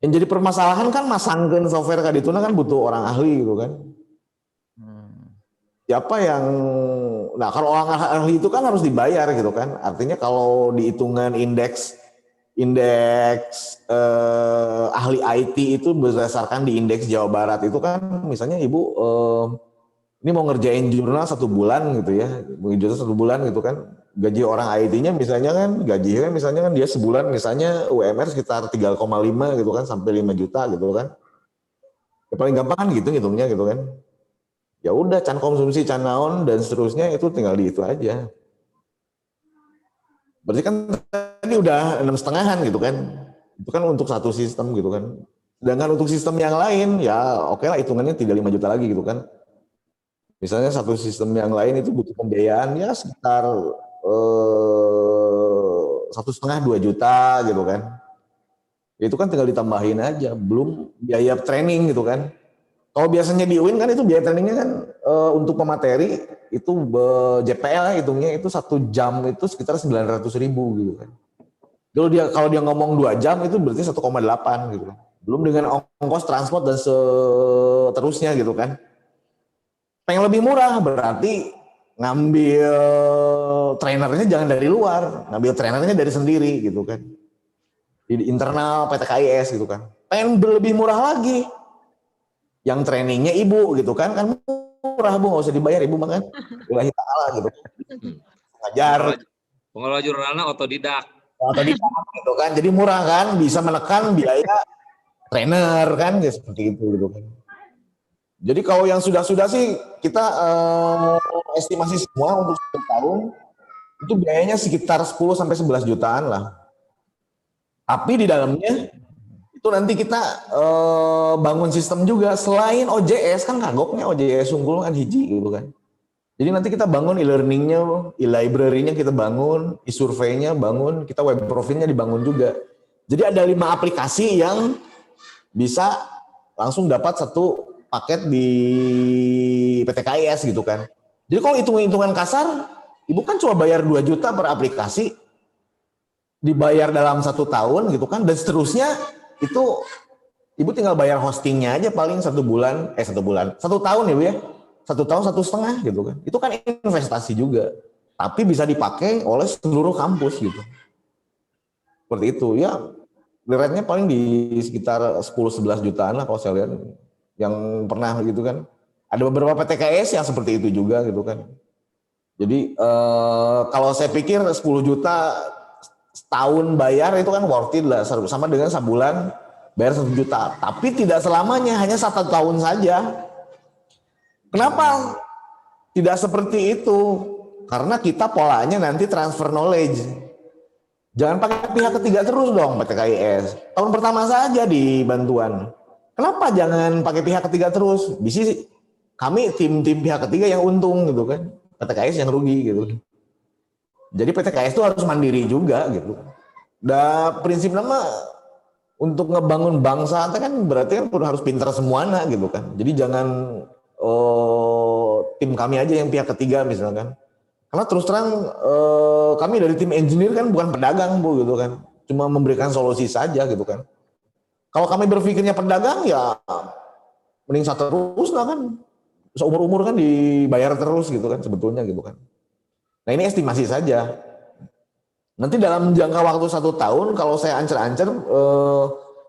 H: Yang jadi permasalahan kan masangkeun software kadituna kan butuh orang ahli gitu kan. Siapa yang, nah kalau orang ahli itu kan harus dibayar gitu kan. Artinya kalau dihitungan indeks ahli IT itu berdasarkan di indeks Jawa Barat itu kan misalnya Ibu ini mau ngerjain jurnal 1 bulan gitu ya, jurnal 1 bulan gitu kan, gaji orang IT-nya misalnya kan, gajinya misalnya kan dia sebulan misalnya UMR sekitar 3,5 gitu kan, sampai 5 juta gitu kan. Ya paling gampang kan gitu ngitungnya gitu kan. Ya udah can konsumsi, can naon dan seterusnya itu tinggal di itu aja. Berarti kan tadi udah 6,5-an gitu kan. Itu kan untuk satu sistem gitu kan. Sedangkan untuk sistem yang lain ya oke lah hitungannya tidak 5 juta lagi gitu kan. Misalnya satu sistem yang lain itu butuh pembiayaan ya sekitar 1,5-2 juta gitu kan. Itu kan tinggal ditambahin aja, belum biaya training gitu kan. Kalau biasanya di UIN kan itu biaya trainingnya kan untuk pemateri itu JPL hitungnya itu 1 jam itu sekitar 900.000 gitu kan. Kalau dia ngomong 2 jam itu berarti 1,8 gitu kan. Belum dengan ongkos transport dan seterusnya gitu kan. Pengen lebih murah berarti ngambil trainernya jangan dari luar, ngambil trainernya dari sendiri gitu kan. Di internal PT KIS gitu kan. Pengen lebih murah lagi. Yang trainingnya ibu gitu kan murah Bu, nggak usah dibayar ibu makan. Billahi ta'ala gitu. Ngajar.
A: Pengelola jurnalnya otodidak
H: Gitu kan. Jadi murah kan, bisa menekan biaya trainer kan ya seperti itu gitu kan. Jadi kalau yang sudah sih kita estimasi semua untuk 1 tahun itu biayanya sekitar 10-11 jutaan lah. Tapi di dalamnya itu nanti kita bangun sistem juga selain OJS kan kagoknya OJS Unggul kan hiji gitu kan. Jadi nanti kita bangun e-learningnya, e-library-nya kita bangun, e-survey-nya bangun, kita web profilnya dibangun juga. Jadi ada 5 aplikasi yang bisa langsung dapat satu paket di PT KIS gitu kan. Jadi kalau hitung-hitungan kasar, ibu kan cuma bayar 2 juta per aplikasi, dibayar dalam 1 tahun gitu kan, dan seterusnya itu ibu tinggal bayar hostingnya aja paling 1 bulan, 1 tahun ya Bu ya, 1 tahun 1,5 gitu kan. Itu kan investasi juga, tapi bisa dipakai oleh seluruh kampus gitu. Seperti itu ya, rate-nya paling di sekitar 10-11 jutaan lah kalau saya lihat yang pernah gitu kan. Ada beberapa PTKS yang seperti itu juga gitu kan. Jadi kalau saya pikir 10 juta setahun bayar itu kan worth it lah, sama dengan sebulan bayar 1 juta. Tapi tidak selamanya, hanya 1 tahun saja. Kenapa tidak seperti itu? Karena kita polanya nanti transfer knowledge. Jangan pakai pihak ketiga terus dong PT KIS. Tahun pertama saja di bantuan. Kenapa jangan pakai pihak ketiga terus? Bisa kami tim pihak ketiga yang untung gitu kan. PT KIS yang rugi gitu. Jadi PT KIS itu harus mandiri juga gitu. Dan prinsip nama untuk ngebangun bangsa kan berarti kan harus pintar semuanya gitu kan. Jadi jangan tim kami aja yang pihak ketiga misalkan. Karena terus terang kami dari tim engineer kan bukan pedagang Bu gitu kan. Cuma memberikan solusi saja gitu kan. Kalau kami berpikirnya pedagang ya mending terus lah kan. Seumur-umur kan dibayar terus gitu kan sebetulnya gitu kan. Nah ini estimasi saja. Nanti dalam jangka waktu 1 tahun kalau saya ancer-ancer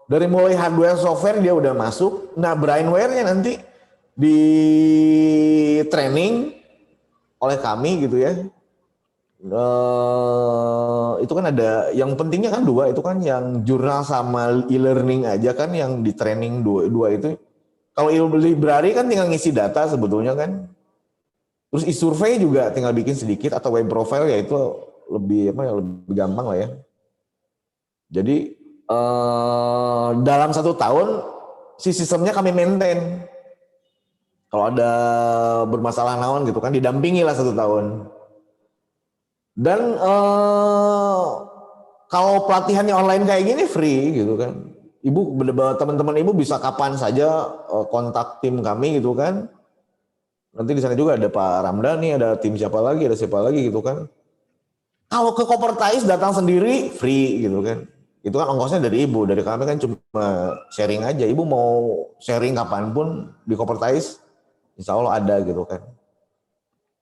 H: dari mulai hardware software dia udah masuk. Nah brainware-nya nanti di training oleh kami gitu ya. Itu kan ada yang pentingnya kan 2 itu kan yang jurnal sama e-learning aja kan yang di training dua itu. Kalau e-library kan tinggal ngisi data sebetulnya kan. Terus e-survey juga tinggal bikin sedikit atau web profile ya itu lebih lebih gampang lah ya. Jadi dalam 1 tahun si sistemnya kami maintain. Kalau ada bermasalah naon gitu kan didampingi lah 1 tahun. Dan kalau pelatihannya online kayak gini free gitu kan. Ibu teman-teman ibu bisa kapan saja kontak tim kami gitu kan. Nanti di sana juga ada Pak Ramdhani, ada tim siapa lagi gitu kan. Kalau ke Kopertais datang sendiri free gitu kan. Itu kan ongkosnya dari ibu, dari kami kan cuma sharing aja. Ibu mau sharing kapanpun di Kopertais, insya Allah ada gitu kan.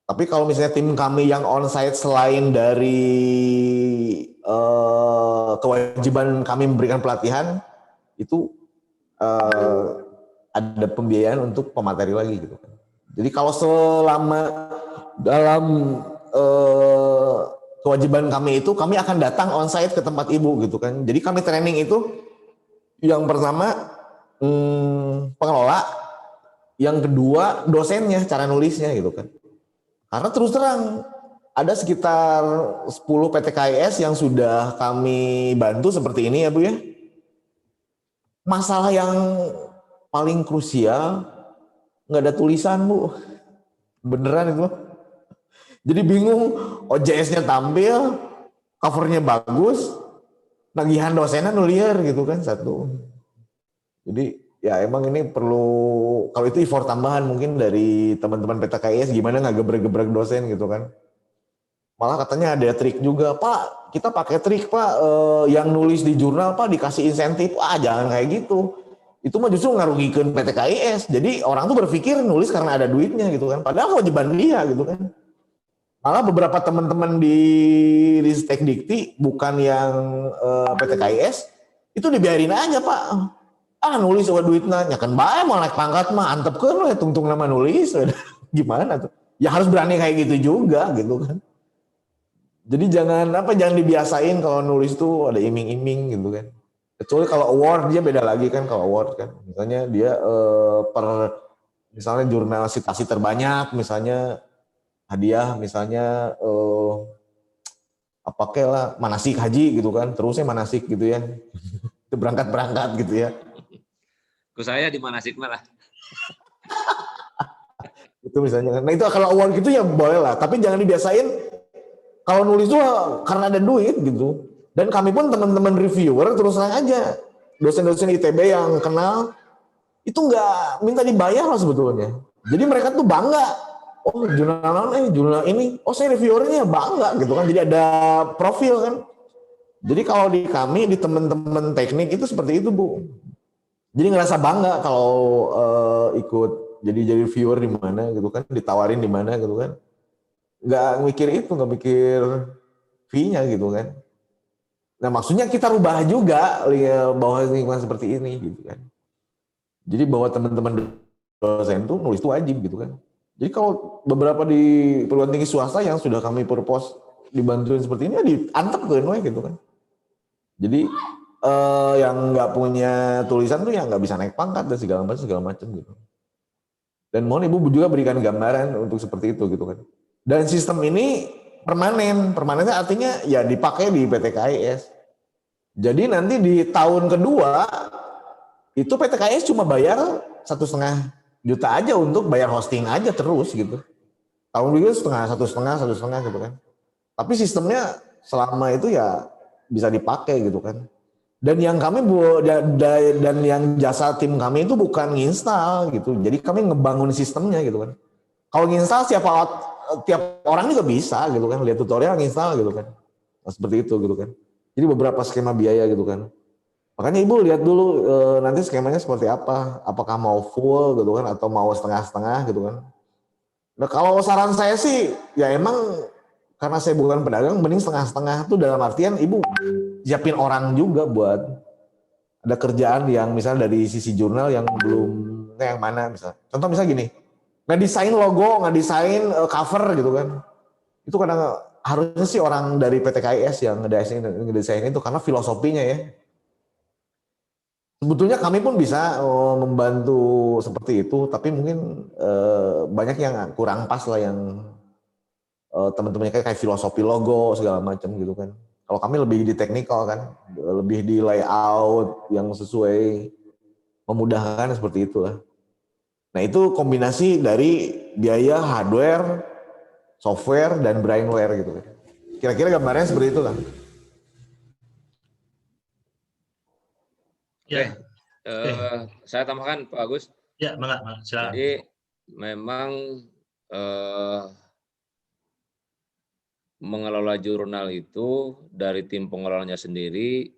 H: Tapi kalau misalnya tim kami yang onsite selain dari kewajiban kami memberikan pelatihan, itu ada pembiayaan untuk pemateri lagi gitu kan. Jadi kalau selama dalam kewajiban kami itu, kami akan datang onsite ke tempat ibu gitu kan. Jadi kami training itu yang pertama pengelola, yang kedua dosennya, cara nulisnya gitu kan. Karena terus terang ada sekitar 10 PT KIS yang sudah kami bantu seperti ini ya Bu ya. masalah yang paling krusial nggak ada tulisan, Bu. Beneran itu. Jadi bingung, OJS-nya tampil, covernya bagus, nagihan dosennya nulier gitu kan satu. Jadi ya emang ini perlu, kalau itu effort tambahan mungkin dari teman-teman PTKIS gimana nggak gebrek-gebrek dosen gitu kan. Malah katanya ada trik juga, Pak, kita pakai trik Pak, yang nulis di jurnal Pak dikasih insentif. Jangan kayak gitu. Itu mah justru ngarugikan PTKIS. Jadi orang tuh berpikir nulis karena ada duitnya gitu kan. Padahal kewajiban dia gitu kan. Malah beberapa teman-teman di Ristek Dikti bukan yang PTKIS itu dibiarin aja Pak. Nulis sama duitnya, nyakan bae mau naik pangkat mah antepkeun we tungtung nama nulis. Gimana tuh? Ya harus berani kayak gitu juga gitu kan. Jadi jangan dibiasain kalau nulis tuh ada iming-iming gitu kan. Kecuali kalau award dia beda lagi kan, kalau award kan. Misalnya dia misalnya jurnal citasi terbanyak, misalnya hadiah, misalnya apa kayak lah manasik haji gitu kan, terusnya manasik gitu ya. Itu berangkat gitu ya.
A: Ke saya di manasik malah.
H: Itu misalnya. Nah itu kalau award gitu ya boleh lah, tapi jangan dibiasain kalau nulis tuh karena ada duit gitu. Dan kami pun teman-teman reviewer terus terang aja, dosen-dosen ITB yang kenal itu nggak minta dibayar lah sebetulnya. Jadi mereka tuh bangga, oh jurnal ini, oh saya reviewernya bangga gitu kan. Jadi ada profil kan. Jadi kalau di kami, di teman-teman teknik itu seperti itu Bu. Jadi ngerasa bangga kalau ikut jadi reviewer di mana gitu kan, ditawarin di mana gitu kan. Nggak mikir fee-nya gitu kan. Nah maksudnya kita rubah juga bahwa lingkungan seperti ini gitu kan. Jadi bahwa teman-teman dosen tuh nulis itu wajib gitu kan. Jadi kalau beberapa di perguruan tinggi swasta yang sudah kami propose dibantuin seperti ini ya diantep ke gitu kan. Jadi yang nggak punya tulisan tuh yang nggak bisa naik pangkat dan segala macam gitu. Dan mohon Ibu juga berikan gambaran untuk seperti itu gitu kan. Dan sistem ini permanennya artinya ya dipakai di PTKIS. Jadi nanti di tahun kedua itu PTKIS cuma bayar 1,5 juta aja untuk bayar hosting aja terus gitu. Tahun berikutnya 1,5 gitu kan. Tapi sistemnya selama itu ya bisa dipakai gitu kan. Dan yang kami dan yang jasa tim kami itu bukan nginstal gitu. Jadi kami ngebangun sistemnya gitu kan. Kalau nginstal tiap orang juga bisa gitu kan, lihat tutorial nginstal gitu kan. Nah, seperti itu gitu kan. Jadi beberapa skema biaya gitu kan. Makanya Ibu lihat dulu nanti skemanya seperti apa. Apakah mau full gitu kan atau mau setengah-setengah gitu kan. Nah, kalau saran saya sih ya emang karena saya bukan pedagang mending setengah-setengah tuh dalam artian Ibu siapin orang juga buat ada kerjaan yang misalnya dari sisi jurnal yang belum yang mana misalnya. Contoh misalnya gini, ngedesain logo, ngedesain cover gitu kan. Itu kadang harusnya sih orang dari PTKIS yang ngedesain itu karena filosofinya ya. Sebetulnya kami pun bisa membantu seperti itu, tapi mungkin banyak yang kurang pas lah yang teman-temannya kayak filosofi logo segala macam gitu kan. Kalau kami lebih di teknikal kan, lebih di layout yang sesuai, memudahkan seperti itulah. Nah itu kombinasi dari biaya hardware, software, dan brainware gitu kan. Kira-kira gambarnya seperti itulah.
A: Ya. Saya tambahkan Pak Agus.
G: Ya, silakan.
A: Jadi memang mengelola jurnal itu dari tim pengelolanya sendiri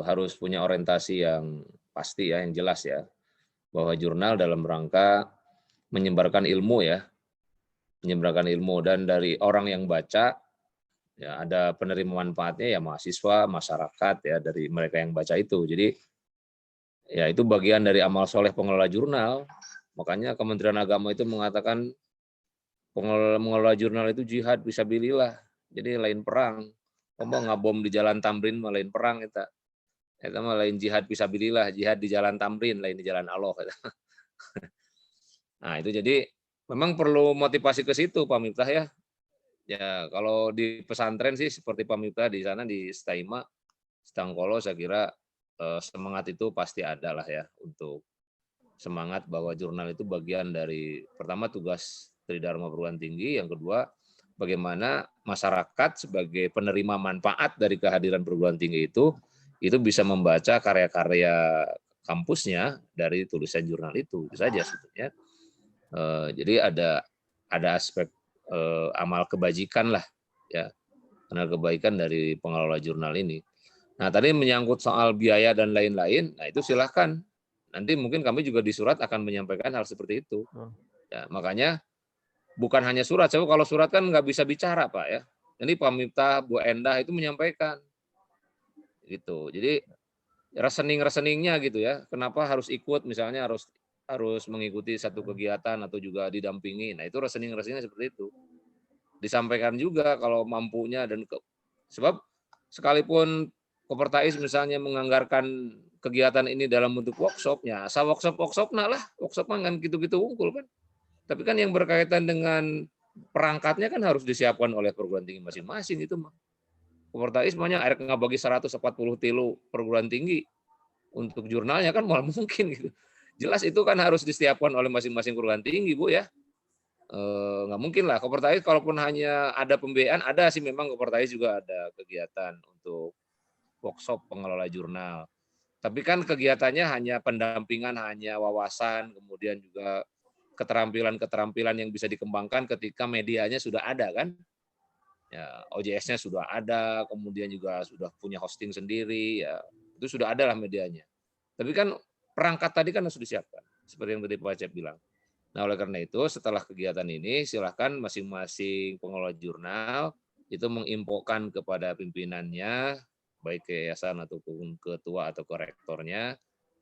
A: harus punya orientasi yang pasti ya, yang jelas ya, bahwa jurnal dalam rangka menyebarkan ilmu ya, menyebarkan ilmu, dan dari orang yang baca ya ada penerima manfaatnya ya mahasiswa, masyarakat ya, dari mereka yang baca itu. Jadi ya itu bagian dari amal soleh pengelola jurnal. Makanya Kementerian Agama itu mengatakan mengelola jurnal itu jihad fisabilillah. Jadi lain perang. Ngomong ngabom di jalan Tamrin mah lain perang eta. Eta mah lain jihad fisabilillah, jihad di jalan Tamrin lain di jalan Allah. Nah, itu jadi memang perlu motivasi ke situ Pak Miftah ya. Ya, kalau di pesantren sih seperti Pak Miftah di sana di Staima, Stangkolo saya kira semangat itu pasti ada lah ya, untuk semangat bahwa jurnal itu bagian dari, pertama tugas Tridharma Perguruan Tinggi, yang kedua bagaimana masyarakat sebagai penerima manfaat dari kehadiran perguruan tinggi itu bisa membaca karya-karya kampusnya dari tulisan jurnal itu saja sebetulnya. Jadi ada aspek amal kebajikan lah ya, amal kebaikan dari pengelola jurnal ini. Nah, tadi menyangkut soal biaya dan lain-lain, nah itu silahkan. Nanti mungkin kami juga di surat akan menyampaikan hal seperti itu. Ya, makanya bukan hanya surat, saya kalau surat kan nggak bisa bicara Pak ya. Ini Pak Miftah, Bu Endah itu menyampaikan. Gitu. Jadi rekening-rekeningnya gitu ya, kenapa harus ikut, misalnya harus mengikuti satu kegiatan atau juga didampingi. Nah, itu rekening-rekeningnya seperti itu. Disampaikan juga kalau mampunya, dan sebab sekalipun Kopertais misalnya menganggarkan kegiatan ini dalam bentuk workshopnya, asal workshop nah lah, workshop kan gitu-gitu unggul kan. Tapi kan yang berkaitan dengan perangkatnya kan harus disiapkan oleh perguruan tinggi masing-masing itu mah. Kopertais banyak arek ngabagi 140 tilu perguruan tinggi untuk jurnalnya kan malah mungkin gitu. Jelas itu kan harus disiapkan oleh masing-masing perguruan tinggi Bu ya. Nggak mungkin lah Kopertais kalaupun hanya ada pembiayaan, ada sih memang Kopertais juga ada kegiatan untuk workshop pengelola jurnal. Tapi kan kegiatannya hanya pendampingan, hanya wawasan, kemudian juga keterampilan-keterampilan yang bisa dikembangkan ketika medianya sudah ada kan. Ya, OJS-nya sudah ada, kemudian juga sudah punya hosting sendiri, ya itu sudah ada lah medianya. Tapi kan perangkat tadi kan harus disiapkan, seperti yang tadi Pak Acep bilang. Nah, oleh karena itu setelah kegiatan ini silakan masing-masing pengelola jurnal itu menginfokan kepada pimpinannya, baik ke yayasan ataupun ketua atau korektornya,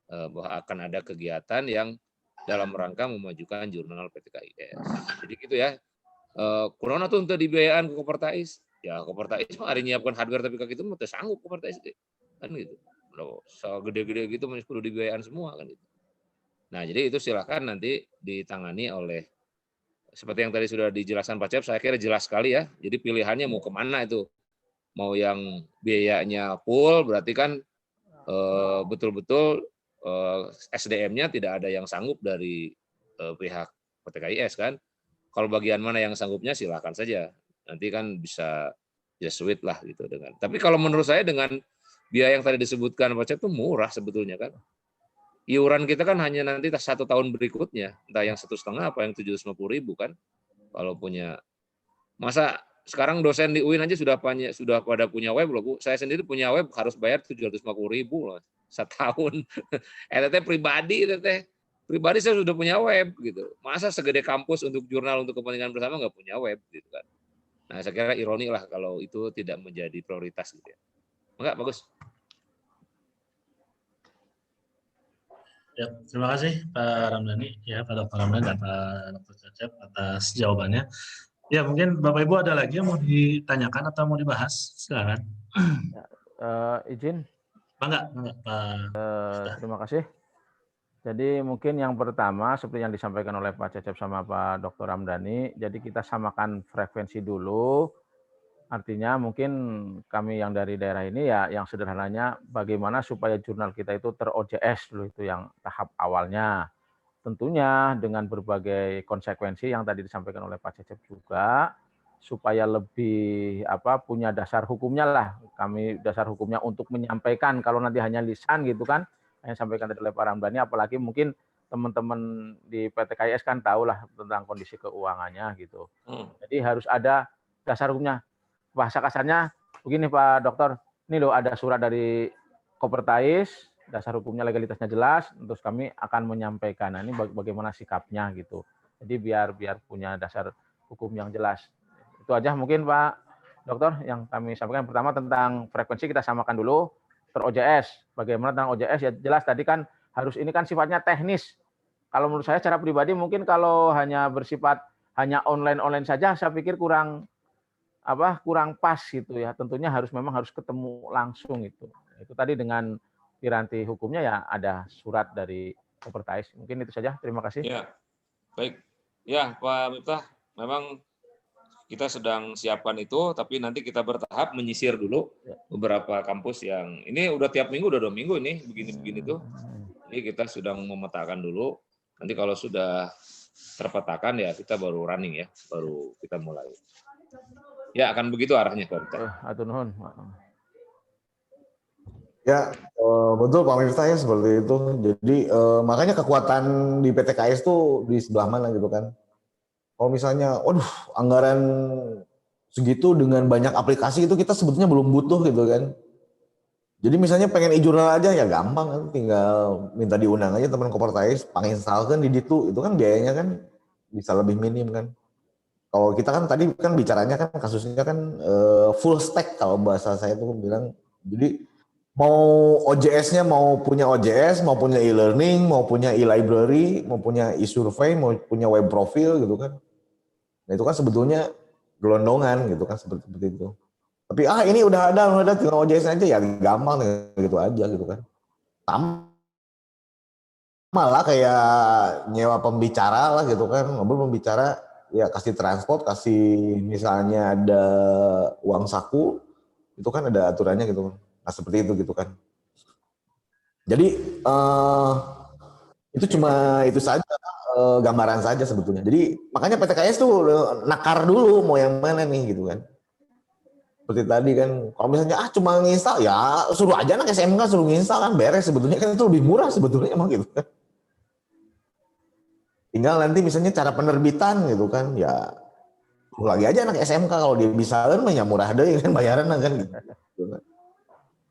A: bahwa akan ada kegiatan yang dalam rangka memajukan jurnal PTKIS. Jadi gitu ya. Corona tuh untuk dibiayaan ke Kopertais. Ya Kopertais mah ada nyiapkan hardware tapi kaki itu mah sanggup Kopertais kan gitu. Loh, gede-gede gitu masih perlu dibiayaan semua kan gitu. Nah, jadi itu silakan nanti ditangani oleh, seperti yang tadi sudah dijelaskan Pak Cep, saya kira jelas sekali ya. Jadi pilihannya mau kemana itu. Mau yang biayanya full, berarti kan betul-betul SDM-nya tidak ada yang sanggup dari pihak PTKIS kan. Kalau bagian mana yang sanggupnya silakan saja. Nanti kan bisa just sweet lah gitu dengan. Tapi kalau menurut saya dengan biaya yang tadi disebutkan Pak Cep itu murah sebetulnya kan. Iuran kita kan hanya nanti 1 tahun berikutnya, entah yang 1,5 apa yang 750.000 kan. Kalau punya, masa sekarang dosen di UIN aja sudah pada punya web loh Bu. Saya sendiri punya web harus bayar 750.000 loh setahun. Teteh pribadi saya sudah punya web gitu. Masa segede kampus untuk jurnal untuk kepentingan bersama nggak punya web gitu kan. Nah, saya kira ironi lah kalau itu tidak menjadi prioritas gitu ya. Enggak, bagus.
G: Ya, terima kasih Pak Ramdhani, ya Pak Dr. Ramdhani dan Pak Dr. Cecep atas jawabannya. Ya, mungkin Bapak Ibu ada lagi yang mau ditanyakan atau mau dibahas? Silakan.
B: Izin.
G: Enggak, Pak.
B: Terima kasih. Jadi mungkin yang pertama seperti yang disampaikan oleh Pak Cecep sama Pak Dr. Ramdhani, jadi kita samakan frekuensi dulu. Artinya mungkin kami yang dari daerah ini ya yang sederhananya bagaimana supaya jurnal kita itu ter-OJS dulu, itu yang tahap awalnya. Tentunya dengan berbagai konsekuensi yang tadi disampaikan oleh Pak Cecep juga, supaya lebih punya dasar hukumnya lah. Kami dasar hukumnya untuk menyampaikan, kalau nanti hanya lisan gitu kan, yang sampaikan tadi oleh Pak Ramdhani, apalagi mungkin teman-teman di PTKIS kan tahulah tentang kondisi keuangannya gitu. Jadi harus ada dasar hukumnya. Bahasa kasarnya begini Pak Dokter, ini loh ada surat dari Kopertais, dasar hukumnya legalitasnya jelas, terus kami akan menyampaikan. Nah, ini bagaimana sikapnya gitu. Jadi biar punya dasar hukum yang jelas. Itu aja mungkin Pak Dokter yang kami sampaikan. Pertama tentang frekuensi kita samakan dulu, ter-OJS. Bagaimana tentang OJS ya jelas tadi kan harus, ini kan sifatnya teknis. Kalau menurut saya secara pribadi mungkin kalau hanya bersifat hanya online saja saya pikir kurang pas gitu ya. Tentunya memang harus ketemu langsung itu. Itu tadi dengan piranti hukumnya ya ada surat dari Kopertais. Mungkin itu saja. Terima kasih.
A: Ya, baik. Ya, Pak Miftah, memang kita sedang siapkan itu, tapi nanti kita bertahap menyisir dulu beberapa kampus yang ini udah tiap minggu, udah 2 minggu ini begini-begini tuh. Ini kita sedang memetakan dulu. Nanti kalau sudah terpetakan ya kita baru running ya, baru kita mulai. Ya akan begitu arahnya Pak.
B: Atur nuhun.
H: Ya, betul Pak Miftah ya seperti itu. Jadi makanya kekuatan di PTKS tuh di sebelah mana gitu kan. Kalau misalnya, waduh anggaran segitu dengan banyak aplikasi itu kita sebetulnya belum butuh gitu kan. Jadi misalnya pengen e-jurnal aja ya gampang kan, tinggal minta diundang aja teman Kopertais, penginstalkan di itu kan biayanya kan bisa lebih minim kan. Kalau kita kan tadi kan bicaranya kan kasusnya kan full stack kalau bahasa saya tuh bilang. Jadi mau OJS-nya mau punya OJS, mau punya e-learning, mau punya e-library, mau punya e-survey, mau punya web profile gitu kan. Nah itu kan sebetulnya gelondongan gitu kan seperti itu. Tapi ini udah ada tinggal OJS aja ya gampang gitu aja gitu kan. Malah kayak nyewa pembicara lah gitu kan, ngobrol pembicara ya kasih transport, kasih misalnya ada uang saku, itu kan ada aturannya gitu. Nah seperti itu gitu kan. Jadi itu cuma itu saja gambaran saja sebetulnya. Jadi makanya PTKS tuh nakar dulu mau yang mana nih gitu kan. Seperti tadi kan, kalau misalnya cuma nginstal ya suruh aja anak SMK suruh nginstal kan beres sebetulnya kan itu lebih murah sebetulnya emang gitu kan. Tinggal nanti misalnya cara penerbitan gitu kan ya lagi aja anak SMK kalau dia bisa kan ya murah deh kan bayaran kan gitu.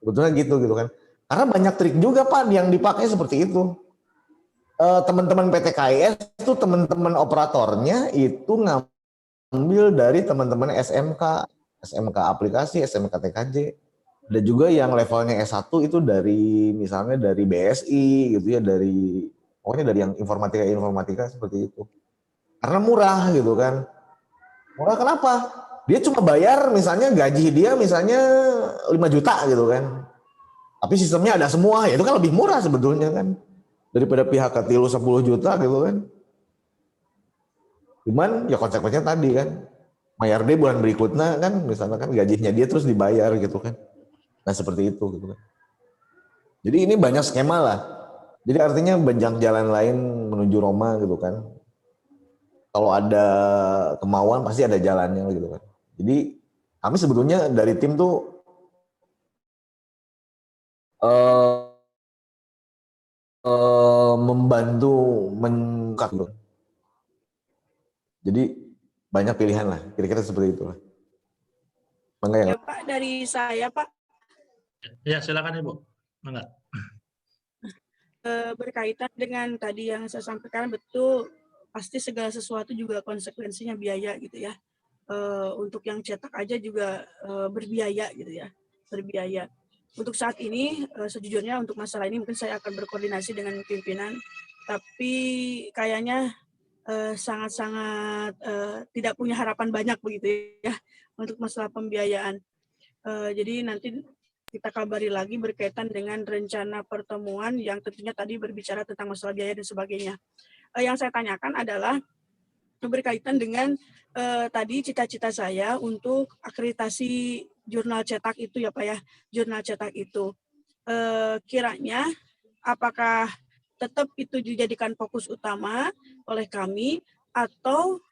H: Sebetulnya gitu kan. Karena banyak trik juga Pak yang dipakai seperti itu. Teman-teman PTKS itu teman-teman operatornya itu ngambil dari teman-teman SMK aplikasi, SMK TKJ. Ada juga yang levelnya S1 itu dari misalnya dari BSI gitu ya, pokoknya dari yang informatika seperti itu. Karena murah gitu kan. Murah kenapa? Dia cuma bayar misalnya gaji dia misalnya 5 juta gitu kan. Tapi sistemnya ada semua, ya itu kan lebih murah sebetulnya kan. Daripada pihak ketilu 10 juta gitu kan. Cuman ya konsekuensinya tadi kan. Bayar deh bulan berikutnya kan, misalnya kan gajinya dia terus dibayar gitu kan. Nah seperti itu gitu kan. Jadi ini banyak skema lah. Jadi artinya banyak jalan lain menuju Roma gitu kan. Kalau ada kemauan pasti ada jalannya gitu kan. Jadi kami sebetulnya dari tim tuh membantu mengungkap gitu. Jadi banyak pilihan lah, kira-kira seperti itu lah.
D: Ya Pak, dari saya Pak.
G: Ya silakan Ibu. Mangga.
D: Berkaitan dengan tadi yang saya sampaikan betul, pasti segala sesuatu juga konsekuensinya biaya gitu ya. Untuk yang cetak aja juga berbiaya gitu ya, berbiaya. Untuk saat ini sejujurnya untuk masalah ini mungkin saya akan berkoordinasi dengan pimpinan, tapi kayaknya sangat-sangat tidak punya harapan banyak begitu ya untuk masalah pembiayaan. Jadi nanti kita kabari lagi berkaitan dengan rencana pertemuan yang tentunya tadi berbicara tentang masalah biaya dan sebagainya. Yang saya tanyakan adalah berkaitan dengan tadi cita-cita saya untuk akreditasi jurnal cetak itu ya Pak ya, jurnal cetak itu. Kiranya apakah tetap itu dijadikan fokus utama oleh kami atau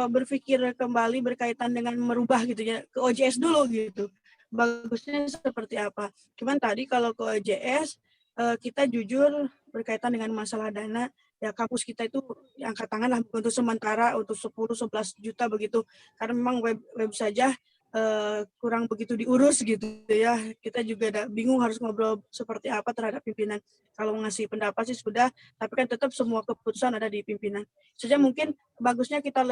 D: berpikir kembali berkaitan dengan merubah gitu ya ke OJS dulu gitu. Bagusnya seperti apa? Cuman tadi kalau ke OJS kita jujur berkaitan dengan masalah dana ya kampus kita itu angkat tangan lah untuk sementara untuk 10-11 juta begitu karena memang web saja kurang begitu diurus gitu ya. Kita juga bingung harus ngobrol seperti apa terhadap pimpinan. Kalau ngasih pendapat sih sudah, tapi kan tetap semua keputusan ada di pimpinan. Saja mungkin bagusnya kita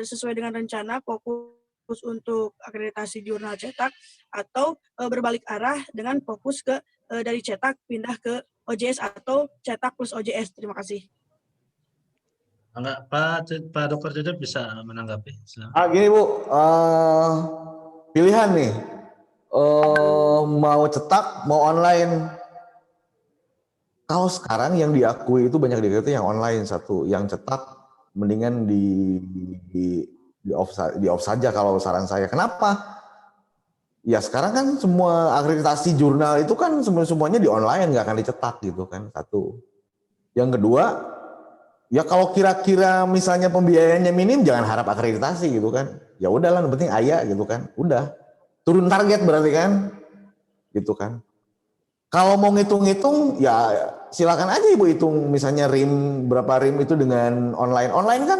D: sesuai dengan rencana fokus untuk akreditasi jurnal cetak atau berbalik arah dengan fokus ke dari cetak pindah ke OJS atau cetak plus OJS. Terima kasih.
G: Enggak, Pak Dr. Cecep bisa menanggapi.
H: Gini Bu, pilihan nih, mau cetak, mau online. Kalau sekarang yang diakui itu banyak yang online satu, yang cetak mendingan di off saja kalau saran saya. Kenapa? Ya sekarang kan semua akreditasi jurnal itu kan semuanya di online, nggak akan dicetak gitu kan, satu. Yang kedua, ya kalau kira-kira misalnya pembiayaannya minim, jangan harap akreditasi gitu kan. Ya udahlah, yang penting aya gitu kan. Udah turun target berarti kan, gitu kan. Kalau mau ngitung-ngitung, ya silakan aja Ibu hitung misalnya berapa rim itu dengan online. Online kan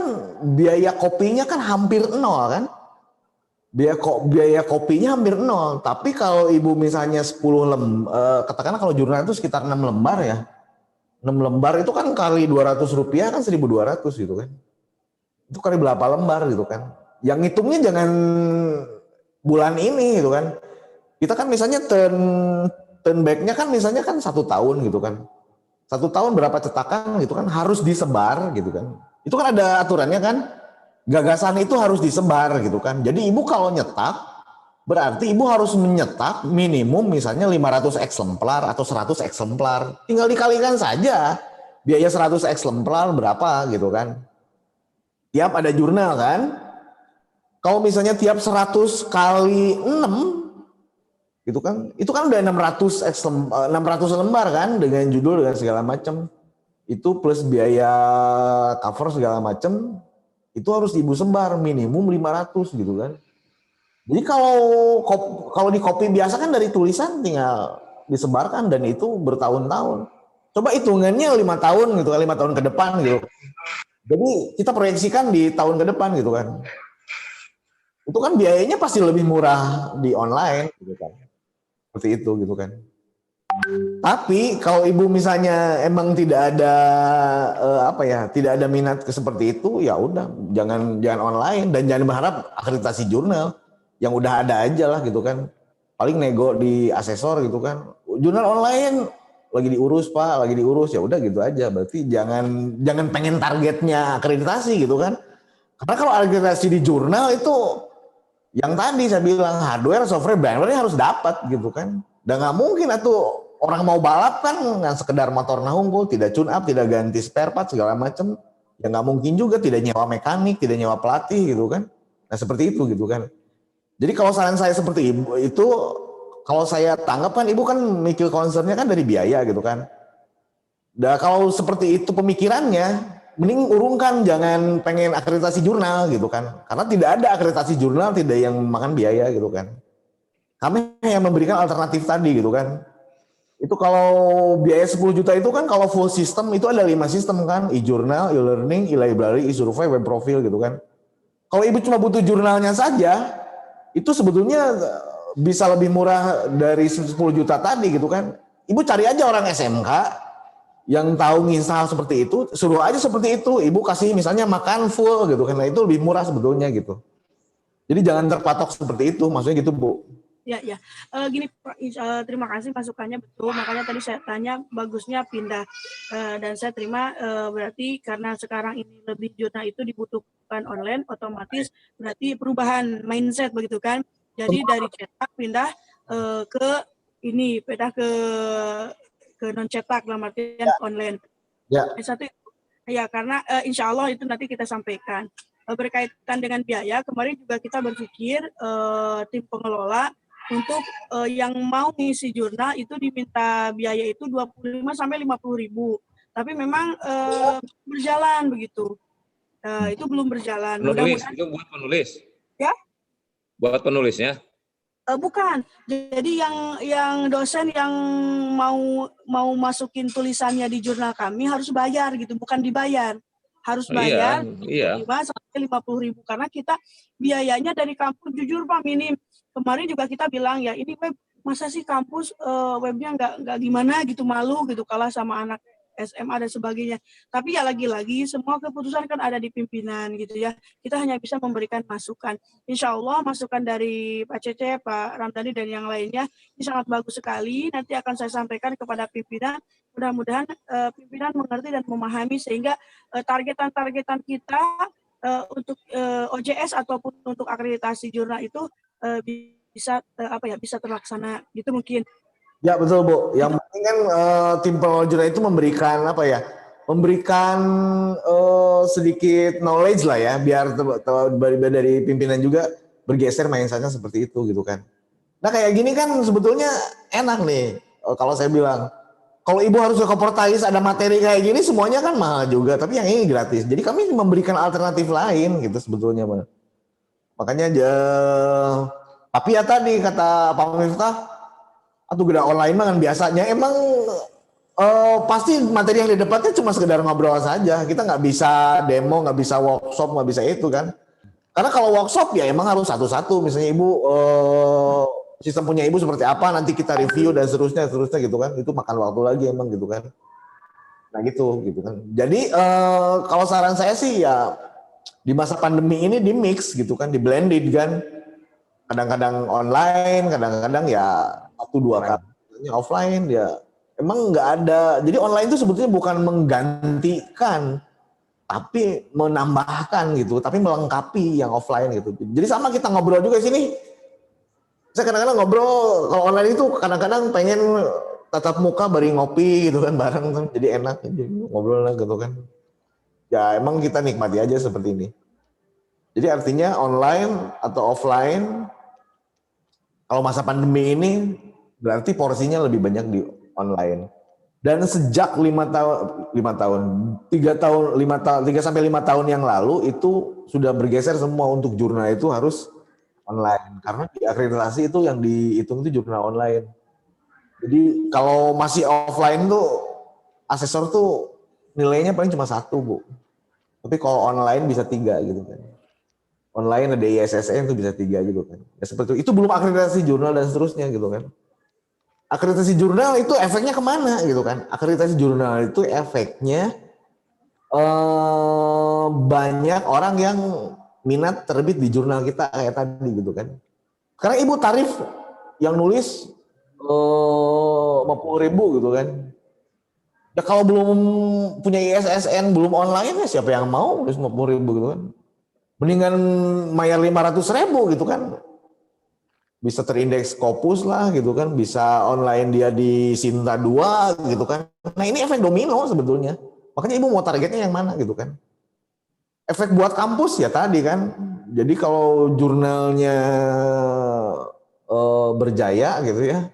H: biaya kopinya kan hampir nol kan. Biaya kopinya hampir nol. Tapi kalau Ibu misalnya 10 katakanlah kalau jurnal itu sekitar 6 lembar ya. 6 lembar itu kan kali Rp200 kan 1.200 gitu kan. Itu kali berapa lembar gitu kan. Yang ngitungnya jangan bulan ini gitu kan. Kita kan misalnya turn back-nya kan misalnya kan 1 tahun gitu kan. 1 tahun berapa cetakan gitu kan harus disebar gitu kan. Itu kan ada aturannya kan. Gagasan itu harus disebar gitu kan. Jadi Ibu kalau nyetak, berarti Ibu harus menyetak minimum misalnya 500 eksemplar atau 100 eksemplar. Tinggal dikalikan saja biaya 100 eksemplar berapa gitu kan. Tiap ada jurnal kan. Kalau misalnya tiap 100 kali 6 gitu kan, itu kan udah 600 lembar kan dengan judul dengan segala macam. Itu plus biaya cover segala macam. Itu harus Ibu sebar minimum 500 gitu kan. Jadi kalau di copy biasa kan dari tulisan tinggal disebarkan dan itu bertahun-tahun. Coba hitungannya 5 tahun gitu kan, 5 tahun ke depan gitu. Jadi kita proyeksikan di tahun ke depan gitu kan. Itu kan biayanya pasti lebih murah di online gitu kan. Seperti itu gitu kan. Tapi kalau Ibu misalnya emang tidak ada tidak ada minat seperti itu, ya udah jangan online dan jangan berharap akreditasi jurnal yang udah ada aja lah gitu kan. Paling nego di asesor gitu kan. Jurnal online lagi diurus Pak, lagi diurus, ya udah gitu aja. Berarti jangan pengen targetnya akreditasi gitu kan. Karena kalau akreditasi di jurnal itu yang tadi saya bilang hardware, software, brandware harus dapat gitu kan. Dan nggak mungkin atau orang mau balap kan nggak sekedar motor unggul, tidak tune up, tidak ganti spare part segala macam. Ya nggak mungkin juga tidak nyewa mekanik, tidak nyewa pelatih gitu kan. Nah seperti itu gitu kan. Jadi kalau saran saya seperti itu, kalau saya tanggap kan Ibu kan mikir concernnya kan dari biaya gitu kan. Nah kalau seperti itu pemikirannya, mending urungkan, jangan pengen akreditasi jurnal gitu kan. Karena tidak ada akreditasi jurnal tidak yang makan biaya gitu kan. Kami yang memberikan alternatif tadi gitu kan. Itu kalau biaya 10 juta itu kan kalau full system itu ada 5 sistem kan. E-journal, e-learning, e-library, e-survey, web profile gitu kan. Kalau Ibu cuma butuh jurnalnya saja, itu sebetulnya bisa lebih murah dari 10 juta tadi gitu kan. Ibu cari aja orang SMK yang tahu nginstal seperti itu, suruh aja seperti itu. Ibu kasih misalnya makan full gitu kan. Nah itu lebih murah sebetulnya gitu. Jadi jangan terpatok seperti itu, maksudnya gitu Bu.
D: Ya. Gini, terima kasih masukannya betul. Makanya tadi saya tanya bagusnya pindah dan saya terima berarti karena sekarang ini lebih jurnal itu dibutuhkan online, otomatis berarti perubahan mindset begitu kan. Jadi dari cetak pindah ke non cetak dalam artian online.
H: Ya.
D: Satu ya karena insya Allah itu nanti kita sampaikan. Berkaitan dengan biaya, kemarin juga kita berpikir tim pengelola untuk yang mau ngisi jurnal itu diminta biaya itu 25 sampai 50.000. Tapi memang berjalan begitu. Itu belum berjalan.
A: Penulis, itu buat penulis.
D: Ya?
A: Buat penulisnya?
D: Bukan. Jadi yang dosen yang mau masukin tulisannya di jurnal kami harus bayar gitu, bukan dibayar. Harus bayar 25 sampai 50.000 karena kita biayanya dari kampus jujur Pak minim. Kemarin juga kita bilang ya ini web masa sih kampus webnya nggak gimana gitu, malu gitu kalah sama anak SMA dan sebagainya. Tapi ya lagi-lagi semua keputusan kan ada di pimpinan gitu ya. Kita hanya bisa memberikan masukan. Insya Allah masukan dari Pak Cece, Pak Ramdhani dan yang lainnya ini sangat bagus sekali. Nanti akan saya sampaikan kepada pimpinan. Mudah-mudahan pimpinan mengerti dan memahami sehingga targetan-targetan kita untuk OJS ataupun untuk akreditasi jurnal itu bisa terlaksana gitu mungkin.
H: Ya betul Bu. Yang penting kan tim pengelola jurnal itu memberikan memberikan sedikit knowledge lah ya, biar dari pimpinan juga bergeser mindsetnya seperti itu gitu kan. Nah kayak gini kan sebetulnya enak nih, kalau saya bilang, kalau ibu harus ke Kopertais ada materi kayak gini semuanya kan mahal juga, tapi yang ini gratis. Jadi kami memberikan alternatif lain gitu sebetulnya. Makanya tapi ya tadi kata Pak Miftah, atau geda online mah kan biasanya emang pasti materi yang didapatnya cuma sekedar ngobrol saja. Kita nggak bisa demo, nggak bisa workshop, nggak bisa itu kan. Karena kalau workshop ya emang harus satu-satu. Misalnya ibu sistem punya ibu seperti apa, nanti kita review dan seterusnya gitu kan. Itu makan waktu lagi emang gitu kan. Nah gitu kan. Jadi kalau saran saya sih ya di masa pandemi ini di mix gitu kan, di blended kan. Kadang-kadang online, kadang-kadang ya 1-2 kali offline ya. Emang nggak ada. Jadi online itu sebetulnya bukan menggantikan, tapi menambahkan gitu, tapi melengkapi yang offline gitu. Jadi sama kita ngobrol juga di sini. Saya kadang-kadang ngobrol kalau online itu kadang-kadang pengen tatap muka bareng ngopi gitu kan bareng kan, jadi enak jadi ngobrol lah gitu kan. Ya emang kita nikmati aja seperti ini. Jadi artinya online atau offline kalau masa pandemi ini berarti porsinya lebih banyak di online. Dan sejak 3 sampai 5 tahun yang lalu itu sudah bergeser semua untuk jurnal itu harus online. Karena di akreditasi itu yang dihitung itu jurnal online. Jadi kalau masih offline tuh asesor tuh nilainya paling cuma 1, Bu. Tapi kalau online bisa 3 gitu kan. Online ada ISSN itu bisa 3 gitu kan. Ya seperti itu belum akreditasi jurnal dan seterusnya gitu kan. Akreditasi jurnal itu efeknya kemana gitu kan? Akreditasi jurnal itu efeknya banyak orang yang minat terbit di jurnal kita kayak tadi gitu kan. Karena ibu tarif yang nulis 50.000 gitu kan. Ya kalau belum punya ISSN, belum online ya siapa yang mau nulis 50.000 gitu kan. Mendingan bayar 500.000 gitu kan. Bisa terindeks Scopus lah gitu kan, bisa online dia di Sinta 2 gitu kan. Nah ini efek domino sebetulnya. Makanya ibu mau targetnya yang mana gitu kan. Efek buat kampus ya tadi kan. Jadi kalau jurnalnya berjaya gitu ya.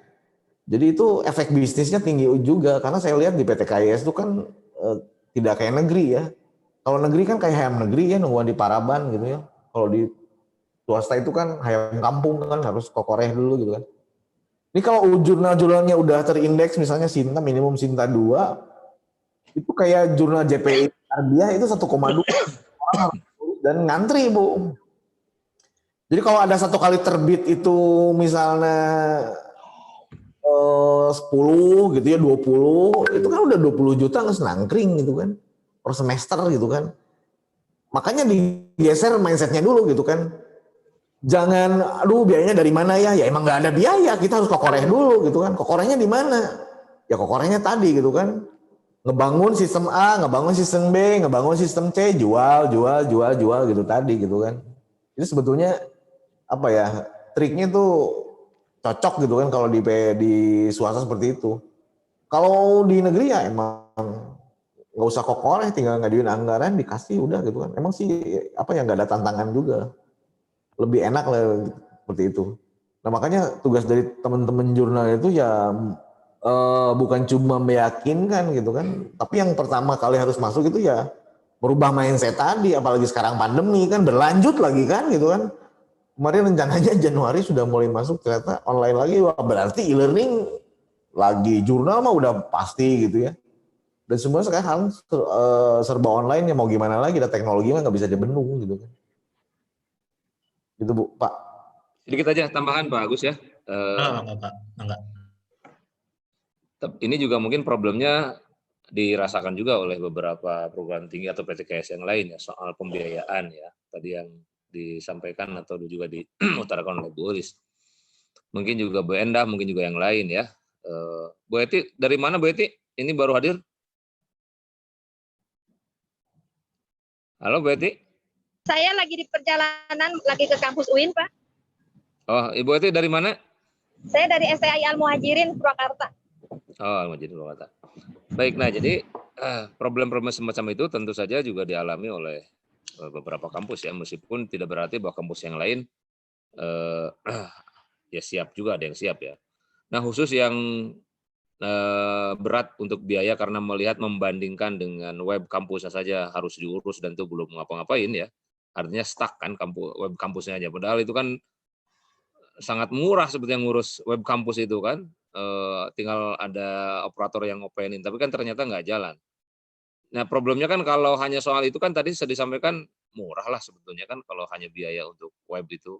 H: Jadi itu efek bisnisnya tinggi juga. Karena saya lihat di PT KIS itu kan tidak kayak negeri ya. Kalau negeri kan kayak HM negeri ya, nungguan di Paraban gitu ya. Kalau di swasta itu kan hayam kampung kan harus kokoreh dulu gitu kan. Ini kalau jurnal-jurnalnya udah terindeks misalnya Sinta minimum Sinta 2 itu kayak jurnal JPI Ardiah itu 1,2 orang harus dan ngantri Bu. Jadi kalau ada 1 kali terbit itu misalnya 10 gitu ya 20 itu kan udah 20 juta nangkring gitu kan per semester gitu kan. Makanya digeser mindsetnya dulu gitu kan. Jangan, aduh biayanya dari mana ya? Ya emang nggak ada biaya, kita harus kokoreh dulu gitu kan. Kokorehnya di mana? Ya kokorehnya tadi gitu kan. Ngebangun sistem A, ngebangun sistem B, ngebangun sistem C, jual gitu tadi gitu kan. Jadi sebetulnya apa ya? Triknya tuh cocok gitu kan kalau di swasta seperti itu. Kalau di negeri ya emang nggak usah kokoreh, tinggal ngajuin anggaran dikasih udah gitu kan. Emang sih apa ya nggak ada tantangan juga. Lebih enak lah seperti itu. Nah makanya tugas dari teman-teman jurnal itu ya bukan cuma meyakinkan gitu kan, tapi yang pertama kali harus masuk itu ya merubah mindset tadi, apalagi sekarang pandemi kan berlanjut lagi kan gitu kan. Kemarin rencananya Januari sudah mulai masuk, ternyata online lagi, wah berarti e-learning lagi, jurnal mah udah pasti gitu ya. Dan semua sekarang serba online ya mau gimana lagi, ada teknologi mah nggak bisa dibendung gitu kan. Itu Bu, Pak.
A: Sedikit aja tambahan Pak Agus ya.
G: Enggak.
A: Ini juga mungkin problemnya dirasakan juga oleh beberapa perguruan tinggi atau PTKS yang lain ya soal pembiayaan ya. Tadi yang disampaikan atau juga diutarakan oleh Bu Uris. Mungkin juga Bu Endah, mungkin juga yang lain ya. Bu Eti, dari mana Bu Eti? Ini baru hadir. Halo Bu Eti.
I: Saya lagi di perjalanan, lagi ke kampus UIN, Pak.
A: Oh, Ibu Eti dari mana?
I: Saya dari STI Al Muhajirin, Purwakarta.
A: Oh, Al Muhajirin Purwakarta. Baik, nah jadi problem-problem semacam itu tentu saja juga dialami oleh beberapa kampus ya, meskipun tidak berarti bahwa kampus yang lain ya siap juga, ada yang siap ya. Nah, khusus yang berat untuk biaya karena melihat membandingkan dengan web kampusnya saja harus diurus dan itu belum ngapa-ngapain ya. Artinya stuck kan web kampusnya aja. Padahal itu kan sangat murah seperti yang ngurus web kampus itu kan. Tinggal ada operator yang ngopenin, tapi kan ternyata nggak jalan. Nah, problemnya kan kalau hanya soal itu kan tadi sudah disampaikan murah lah sebetulnya kan kalau hanya biaya untuk web itu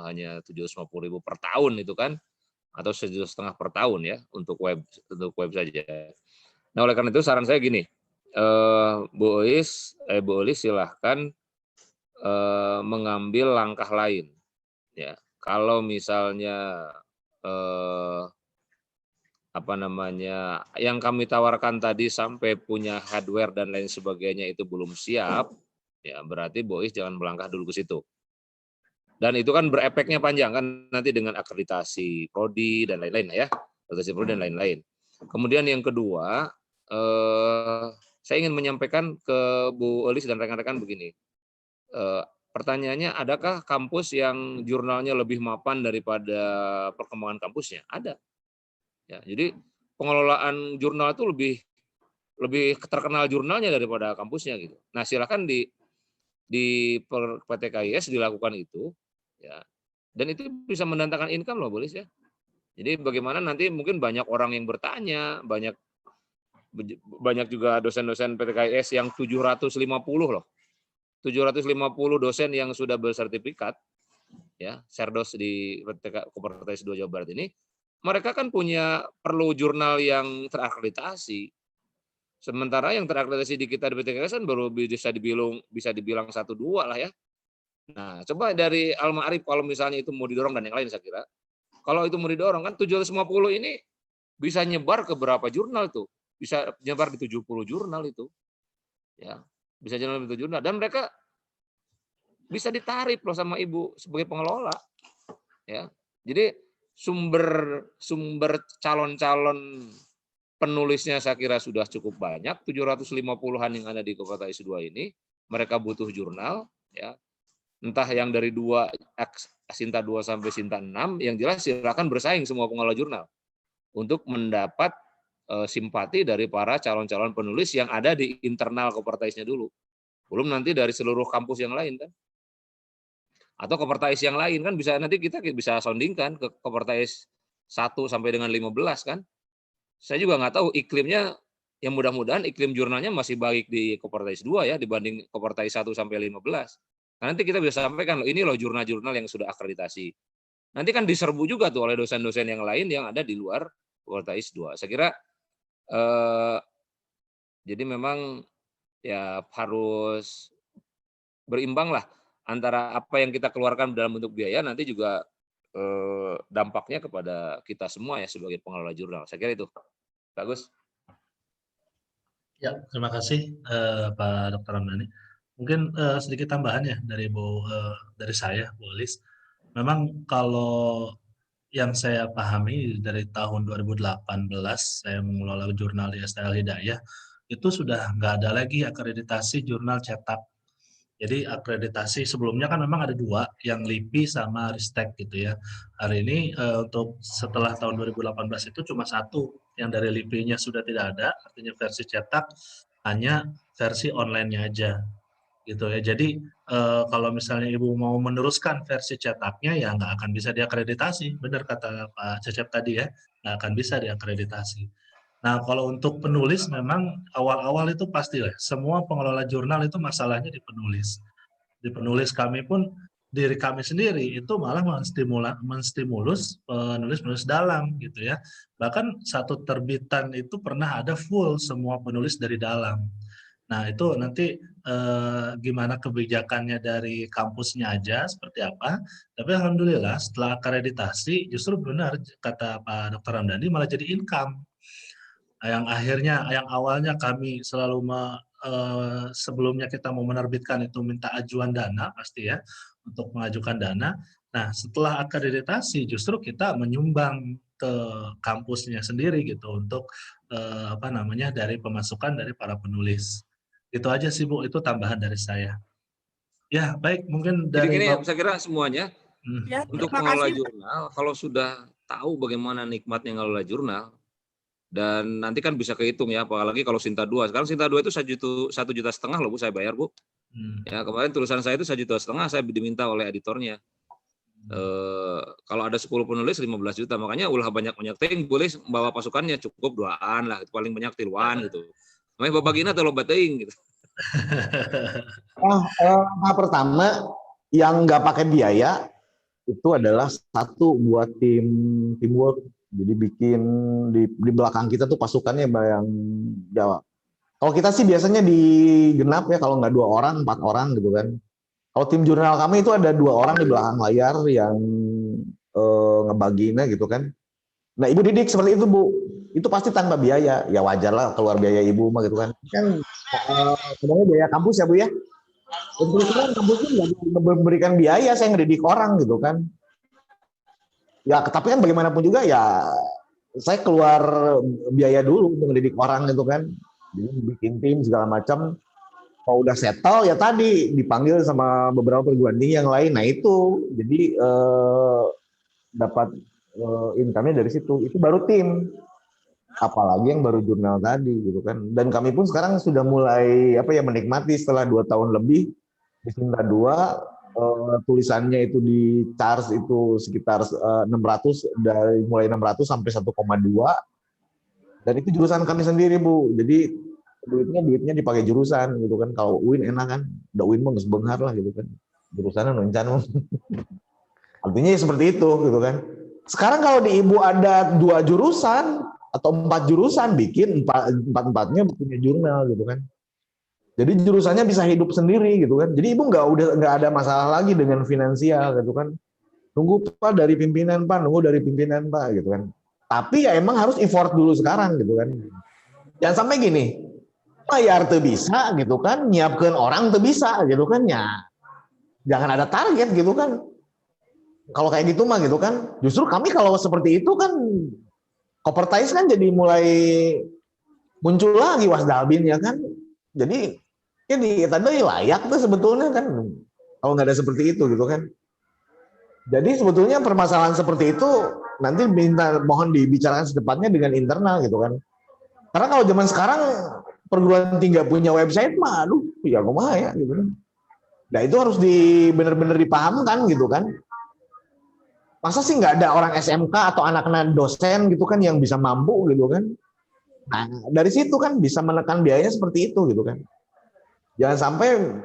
A: hanya 750.000 per tahun itu kan, atau 1,5 juta per tahun ya untuk web saja. Nah, oleh karena itu saran saya gini, Bu Olis silahkan mengambil langkah lain ya. Kalau misalnya yang kami tawarkan tadi sampai punya hardware dan lain sebagainya itu belum siap, ya berarti Bu Olis jangan melangkah dulu ke situ. Dan itu kan berefeknya panjang kan nanti dengan akreditasi prodi dan lain-lain ya, akreditasi prodi dan lain-lain. Kemudian yang kedua, saya ingin menyampaikan ke Bu Olis dan rekan-rekan begini. Pertanyaannya, adakah kampus yang jurnalnya lebih mapan daripada perkembangan kampusnya? Ada. Ya, jadi pengelolaan jurnal itu lebih terkenal jurnalnya daripada kampusnya gitu. Nah, silakan di PT KIS dilakukan itu ya. Dan itu bisa mendatangkan income loh, boleh ya. Jadi bagaimana nanti mungkin banyak orang yang bertanya, banyak juga dosen-dosen PT KIS yang 750 loh. 750 dosen yang sudah bersertifikat ya, Serdos di Kopertais 2 Jawa Barat ini. Mereka kan perlu jurnal yang terakreditasi. Sementara yang terakreditasi di kita di PT KIS kan baru bisa dibilang 1-2 lah ya. Nah, coba dari Alma Arif kalau misalnya itu mau didorong dan yang lain saya kira. Kalau itu mau didorong kan 750 ini bisa nyebar ke berapa jurnal tuh? Bisa nyebar di 70 jurnal itu. Ya, bisa nyebar di 70 jurnal dan mereka bisa ditarik loh sama Ibu sebagai pengelola. Ya. Jadi sumber calon-calon penulisnya saya kira sudah cukup banyak, 750-an yang ada di Kopertais 2 ini, mereka butuh jurnal ya. Entah yang dari Sinta 2 sampai Sinta 6, yang jelas silakan bersaing semua pengelola jurnal untuk mendapat simpati dari para calon-calon penulis yang ada di internal Kopertaisnya dulu. Belum nanti dari seluruh kampus yang lain kan. Atau Kopertais yang lain kan nanti kita bisa soundingkan ke Kopertais 1 sampai dengan 15 kan. Saya juga nggak tahu iklimnya, yang mudah-mudahan iklim jurnalnya masih baik di Kopertais 2 ya dibanding Kopertais 1 sampai 15. Nah, nanti kita bisa sampaikan loh, ini loh jurnal-jurnal yang sudah akreditasi. Nanti kan diserbu juga tuh oleh dosen-dosen yang lain yang ada di luar Kopertais 2. Saya kira jadi memang ya harus berimbang lah antara apa yang kita keluarkan dalam bentuk biaya nanti juga dampaknya kepada kita semua ya sebagai pengelola jurnal. Saya kira itu. Bagus.
G: Ya, terima kasih Pak Dr. Ramdhani. Mungkin sedikit tambahan ya dari dari saya, Bu Olis. Memang kalau yang saya pahami dari tahun 2018 saya mengelola jurnal di STL Hidayah, itu sudah nggak ada lagi akreditasi jurnal cetak. Jadi akreditasi sebelumnya kan memang ada 2, yang LIPI sama Ristek gitu ya. Hari ini untuk setelah tahun 2018 itu cuma 1, yang dari LIPI-nya sudah tidak ada, artinya versi cetak, hanya versi online-nya aja gitu ya. Jadi kalau misalnya Ibu mau meneruskan versi cetaknya ya nggak akan bisa diakreditasi. Benar kata Pak Cecep tadi ya, nggak akan bisa diakreditasi. Nah, kalau untuk penulis memang awal-awal itu pastilah semua pengelola jurnal itu masalahnya di penulis. Di penulis kami pun, diri kami sendiri itu malah menstimulus penulis-penulis dalam gitu ya. Bahkan satu terbitan itu pernah ada full semua penulis dari dalam. Nah, itu nanti gimana kebijakannya dari kampusnya aja seperti apa. Tapi alhamdulillah setelah akreditasi justru benar kata Pak Dr. Ramdhani malah jadi income. Yang awalnya kami selalu sebelumnya kita mau menerbitkan itu minta ajuan dana pasti ya untuk mengajukan dana. Nah, setelah akreditasi justru kita menyumbang ke kampusnya sendiri gitu untuk apa namanya dari pemasukan dari para penulis. Itu aja sih Bu, itu tambahan dari saya. Ya baik, mungkin
A: Jadi
G: dari
A: gini, saya kira semuanya
D: Ya,
A: untuk
D: terima
A: mengelola
D: kasih.
A: jurnal, kalau sudah tahu bagaimana nikmatnya mengelola jurnal, dan nanti kan bisa kehitung ya, apalagi kalau Sinta 2. Sekarang Sinta 2 itu 1,5 juta loh Bu, saya bayar Bu. Ya kemarin tulisan saya itu 1,5 juta, saya diminta oleh editornya. Kalau ada 10 penulis 15 juta, makanya ulah banyak-banyak ting, boleh bawa pasukannya cukup 2an lah, paling banyak 3an gitu. Namanya bapak gina atau loba teuing gitu.
H: Langkah pertama yang nggak pakai biaya itu adalah satu buat teamwork. Jadi bikin di belakang kita tuh pasukannya yang Jawa. Kalau kita sih biasanya di genap ya, kalau nggak 2 orang 4 orang gitu kan. Kalau tim jurnal kami itu ada 2 orang di belakang layar yang ngebagiinnya gitu kan. Nah Ibu didik seperti itu Bu, itu pasti tanpa biaya. Ya wajar lah keluar biaya Ibu mah gitu kan. Kan sebenarnya biaya kampus ya Bu ya. Terus terang kampus itu nggak memberikan biaya, saya ngedidik orang gitu kan. Ya tapi kan bagaimanapun juga ya saya keluar biaya dulu untuk ngedidik orang gitu kan. Jadi bikin tim segala macam. Kalau udah settle ya tadi dipanggil sama beberapa perguruan tinggi yang lain. Nah itu jadi dapat income-nya dari situ. Itu baru tim. Apalagi yang baru jurnal tadi gitu kan. Dan kami pun sekarang sudah mulai menikmati setelah 2 tahun lebih di Sinta 2 tulisannya itu di charge itu sekitar 600, dari mulai 600 sampai 1,2, dan itu jurusan kami sendiri Bu. Jadi duitnya dipakai jurusan gitu kan. Kalau UIN enak kan, udah UIN mah geus beunghar lah gitu kan. Jurusannya nuncan. Artinya ya seperti itu gitu kan. Sekarang kalau di Ibu ada 2 jurusan atau 4 jurusan, bikin 4-empatnya punya jurnal gitu kan. Jadi jurusannya bisa hidup sendiri gitu kan. Jadi Ibu nggak ada masalah lagi dengan finansial gitu kan. Nunggu Pak dari pimpinan Pak, nunggu dari pimpinan Pak gitu kan. Tapi ya emang harus effort dulu sekarang gitu kan. Jangan sampai gini, bayar tuh bisa gitu kan, nyiapkan orang tuh bisa gitu kan ya. Jangan ada target gitu kan. Kalau kayak gitu mah gitu kan. Justru kami kalau seperti itu kan, Kopertais kan jadi mulai muncul lagi Wasdalbin ya kan. Jadi ini tadi layak tuh sebetulnya kan kalau nggak ada seperti itu gitu kan. Jadi sebetulnya permasalahan seperti itu nanti mohon dibicarakan secepatnya dengan internal gitu kan. Karena kalau zaman sekarang perguruan tinggi punya website mah aduh ya kumaha ya gitu kan. Nah itu harus benar-benar dipahamkan gitu kan. Masa sih nggak ada orang SMK atau anak-anak dosen gitu kan yang bisa mampu gitu kan. Nah dari situ kan bisa menekan biayanya seperti itu gitu kan. Jangan sampai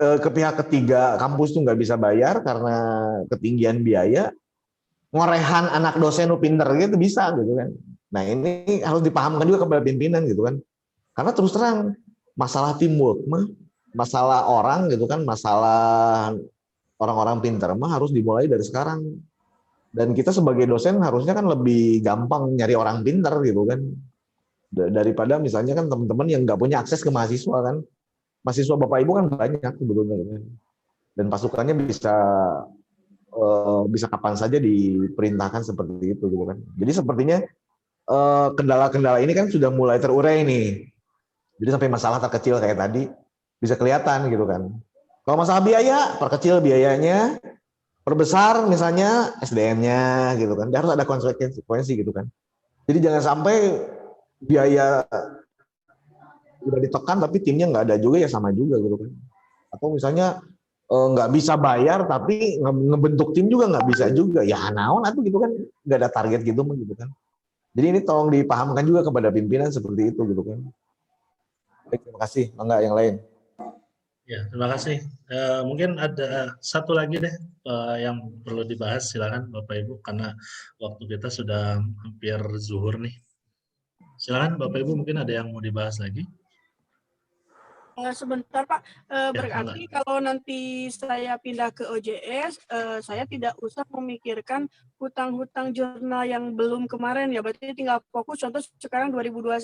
H: ke pihak ketiga kampus tuh nggak bisa bayar karena ketinggian biaya, ngorehan anak dosen pinter gitu bisa gitu kan. Nah ini harus dipahamkan juga kepada pimpinan gitu kan. Karena terus terang masalah teamwork mah, masalah orang gitu kan, masalah orang-orang pinter mah harus dimulai dari sekarang. Dan kita sebagai dosen harusnya kan lebih gampang nyari orang pinter gitu kan. Daripada misalnya kan teman-teman yang nggak punya akses ke mahasiswa kan. Mahasiswa Bapak Ibu kan banyak sebetulnya gitu kan. Dan pasukannya bisa kapan saja diperintahkan seperti itu gitu kan. Jadi sepertinya kendala-kendala ini kan sudah mulai terurai nih. Jadi sampai masalah terkecil kayak tadi bisa kelihatan gitu kan. Kalau masalah biaya, perkecil biayanya, perbesar misalnya SDM-nya gitu kan. Harus ada konsekuensi gitu kan. Jadi jangan sampai biaya udah ditekan tapi timnya nggak ada juga ya sama juga gitu kan. Atau misalnya nggak bisa bayar tapi ngebentuk tim juga nggak bisa juga. Ya naon atau gitu kan, nggak ada target gitu kan. Jadi ini tolong dipahamkan juga kepada pimpinan seperti itu gitu kan. Baik, terima kasih. Enggak yang lain.
G: Ya, terima kasih. Mungkin ada satu lagi deh yang perlu dibahas, silakan Bapak Ibu, karena waktu kita sudah hampir zuhur nih. Silakan Bapak Ibu, mungkin ada yang mau dibahas lagi.
D: Sebentar Pak, berarti kalau nanti saya pindah ke OJS, saya tidak usah memikirkan hutang-hutang jurnal yang belum kemarin ya, berarti tinggal fokus contoh sekarang 2021,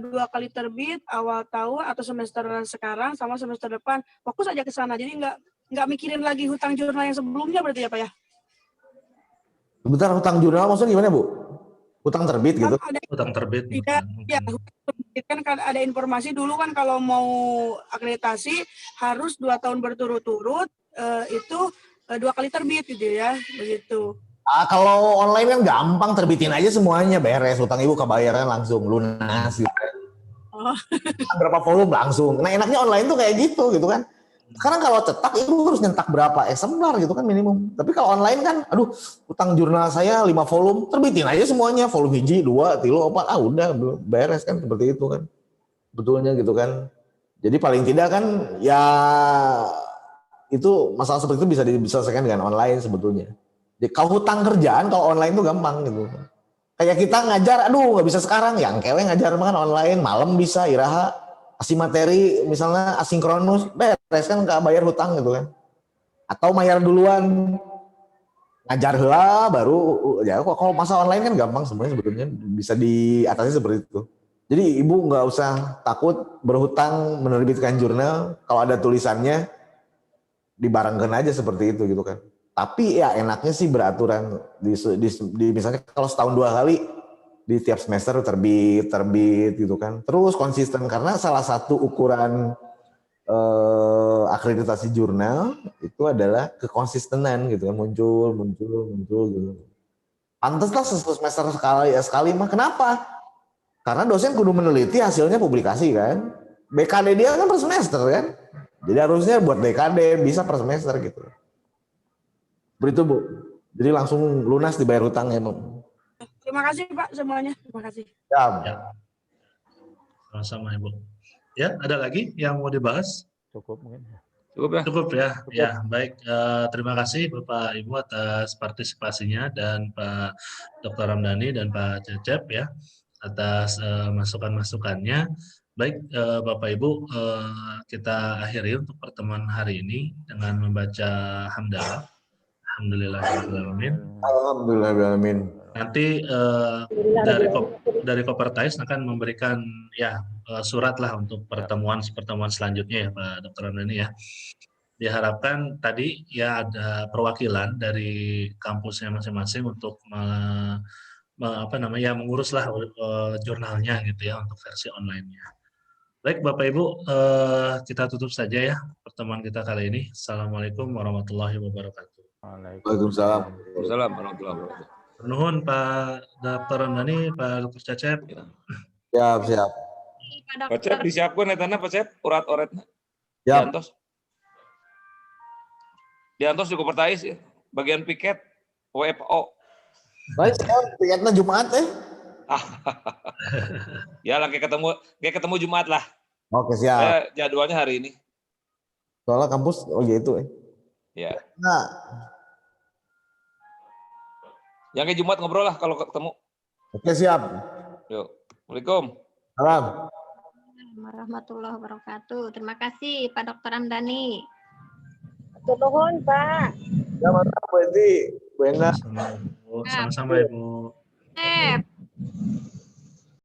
D: 2 kali terbit awal tahun atau semester sekarang sama semester depan, fokus aja ke sana, jadi nggak mikirin lagi hutang jurnal yang sebelumnya berarti ya Pak ya?
H: Sebentar, hutang jurnal maksudnya gimana Bu? Hutang terbit gitu?
D: Kan ada
G: Utang terbit
D: tidak,
G: mungkin.
D: ya kan ada informasi dulu kan kalau mau akreditasi harus 2 tahun berturut-turut itu 2 kali terbit gitu ya, begitu.
H: Kalau online kan gampang, terbitin aja semuanya, beres, hutang ibu kebayaran langsung lunas gitu.
D: Oh.
H: Berapa volume langsung. Nah enaknya online tuh kayak gitu kan. Sekarang kalau cetak ibu harus nyetak berapa eksemplar gitu kan minimum. Tapi kalau online kan, aduh, hutang jurnal saya 5 volume, terbitin aja semuanya, volume 1, 2, 3, 4, udah beres kan, seperti itu kan. Betulnya gitu kan. Jadi paling tidak kan ya itu masalah seperti itu bisa diselesaikan dengan online sebetulnya. Jadi kalau hutang kerjaan kalau online tuh gampang gitu. Kayak kita ngajar, aduh nggak bisa sekarang, yang kewe ngajar kan online, malam bisa iraha, asing materi misalnya asinkronus, beres kan nggak bayar hutang gitu kan. Atau bayar duluan, ngajar heula baru, ya kalau masa online kan gampang sebenarnya sebetulnya bisa diatasi seperti itu. Jadi ibu nggak usah takut berhutang menerbitkan jurnal, kalau ada tulisannya dibarengkan aja seperti itu gitu kan. Tapi ya enaknya sih beraturan di misalnya kalau setahun 2 kali di tiap semester terbit gitu kan. Terus konsisten karena salah satu ukuran akreditasi jurnal itu adalah kekonsistenan gitu kan, muncul gitu. Pantaslah semester sekali mah, kenapa? Karena dosen kudu meneliti hasilnya publikasi kan. BKD dia kan per semester kan. Jadi harusnya buat BKD bisa per semester gitu. Begitu Bu. Jadi langsung lunas dibayar hutangnya Bu.
D: Terima kasih Pak semuanya. Terima kasih.
H: Ya.
G: Sama-sama Ibu. Ya, ada lagi yang mau dibahas?
B: Cukup mungkin.
A: Cukup ya?
G: Cukup ya.
B: Cukup.
G: Ya, baik. Terima kasih Bapak Ibu atas partisipasinya dan Pak Dr. Ramdhani dan Pak Cecep ya atas masukan-masukannya. Baik Bapak Ibu, kita akhiri untuk pertemuan hari ini dengan membaca hamdalah. Alhamdulillahirrahmanirrahim.
H: Alhamdulillahirrahmanirrahim.
G: Nanti dari Kopertais akan memberikan ya surat lah untuk pertemuan selanjutnya ya Pak Dr. Ramdhani ya. Diharapkan tadi ya ada perwakilan dari kampusnya masing-masing untuk menguruslah jurnalnya gitu ya untuk versi online-nya. Baik Bapak Ibu, kita tutup saja ya pertemuan kita kali ini. Assalamualaikum warahmatullahi wabarakatuh.
H: Waalaikumsalam.
A: Waalaikumsalam warahmatullahi wabarakatuh.
G: Nuhun Pak Dr. Ramdhani, Pak Dr. Cecep.
H: Siap.
A: Pak Cep disiapkan etana Pak Cep, urat-uratnya.
H: Siap.
A: Diantos di Kopertais ya. Bagian piket WFO.
H: Baik, sekarang piketnya Jumat
A: Ya lah kayak ketemu Jumat lah.
H: Oke, siap.
A: Jadwalnya hari ini.
H: Soalnya kampus gitu
A: Ya.
H: Nah.
A: Yang kayak Jumat ngobrol lah kalau ketemu.
H: Oke, siap.
A: Yuk. Assalamualaikum.
H: Salam.
C: Warahmatullahi wabarakatuh. Terima kasih Pak Dr. Ramdhani.
I: Nuhun Pak.
H: Ya, mantap Bu Edi, Bu Enda.
G: Sama-sama Ibu.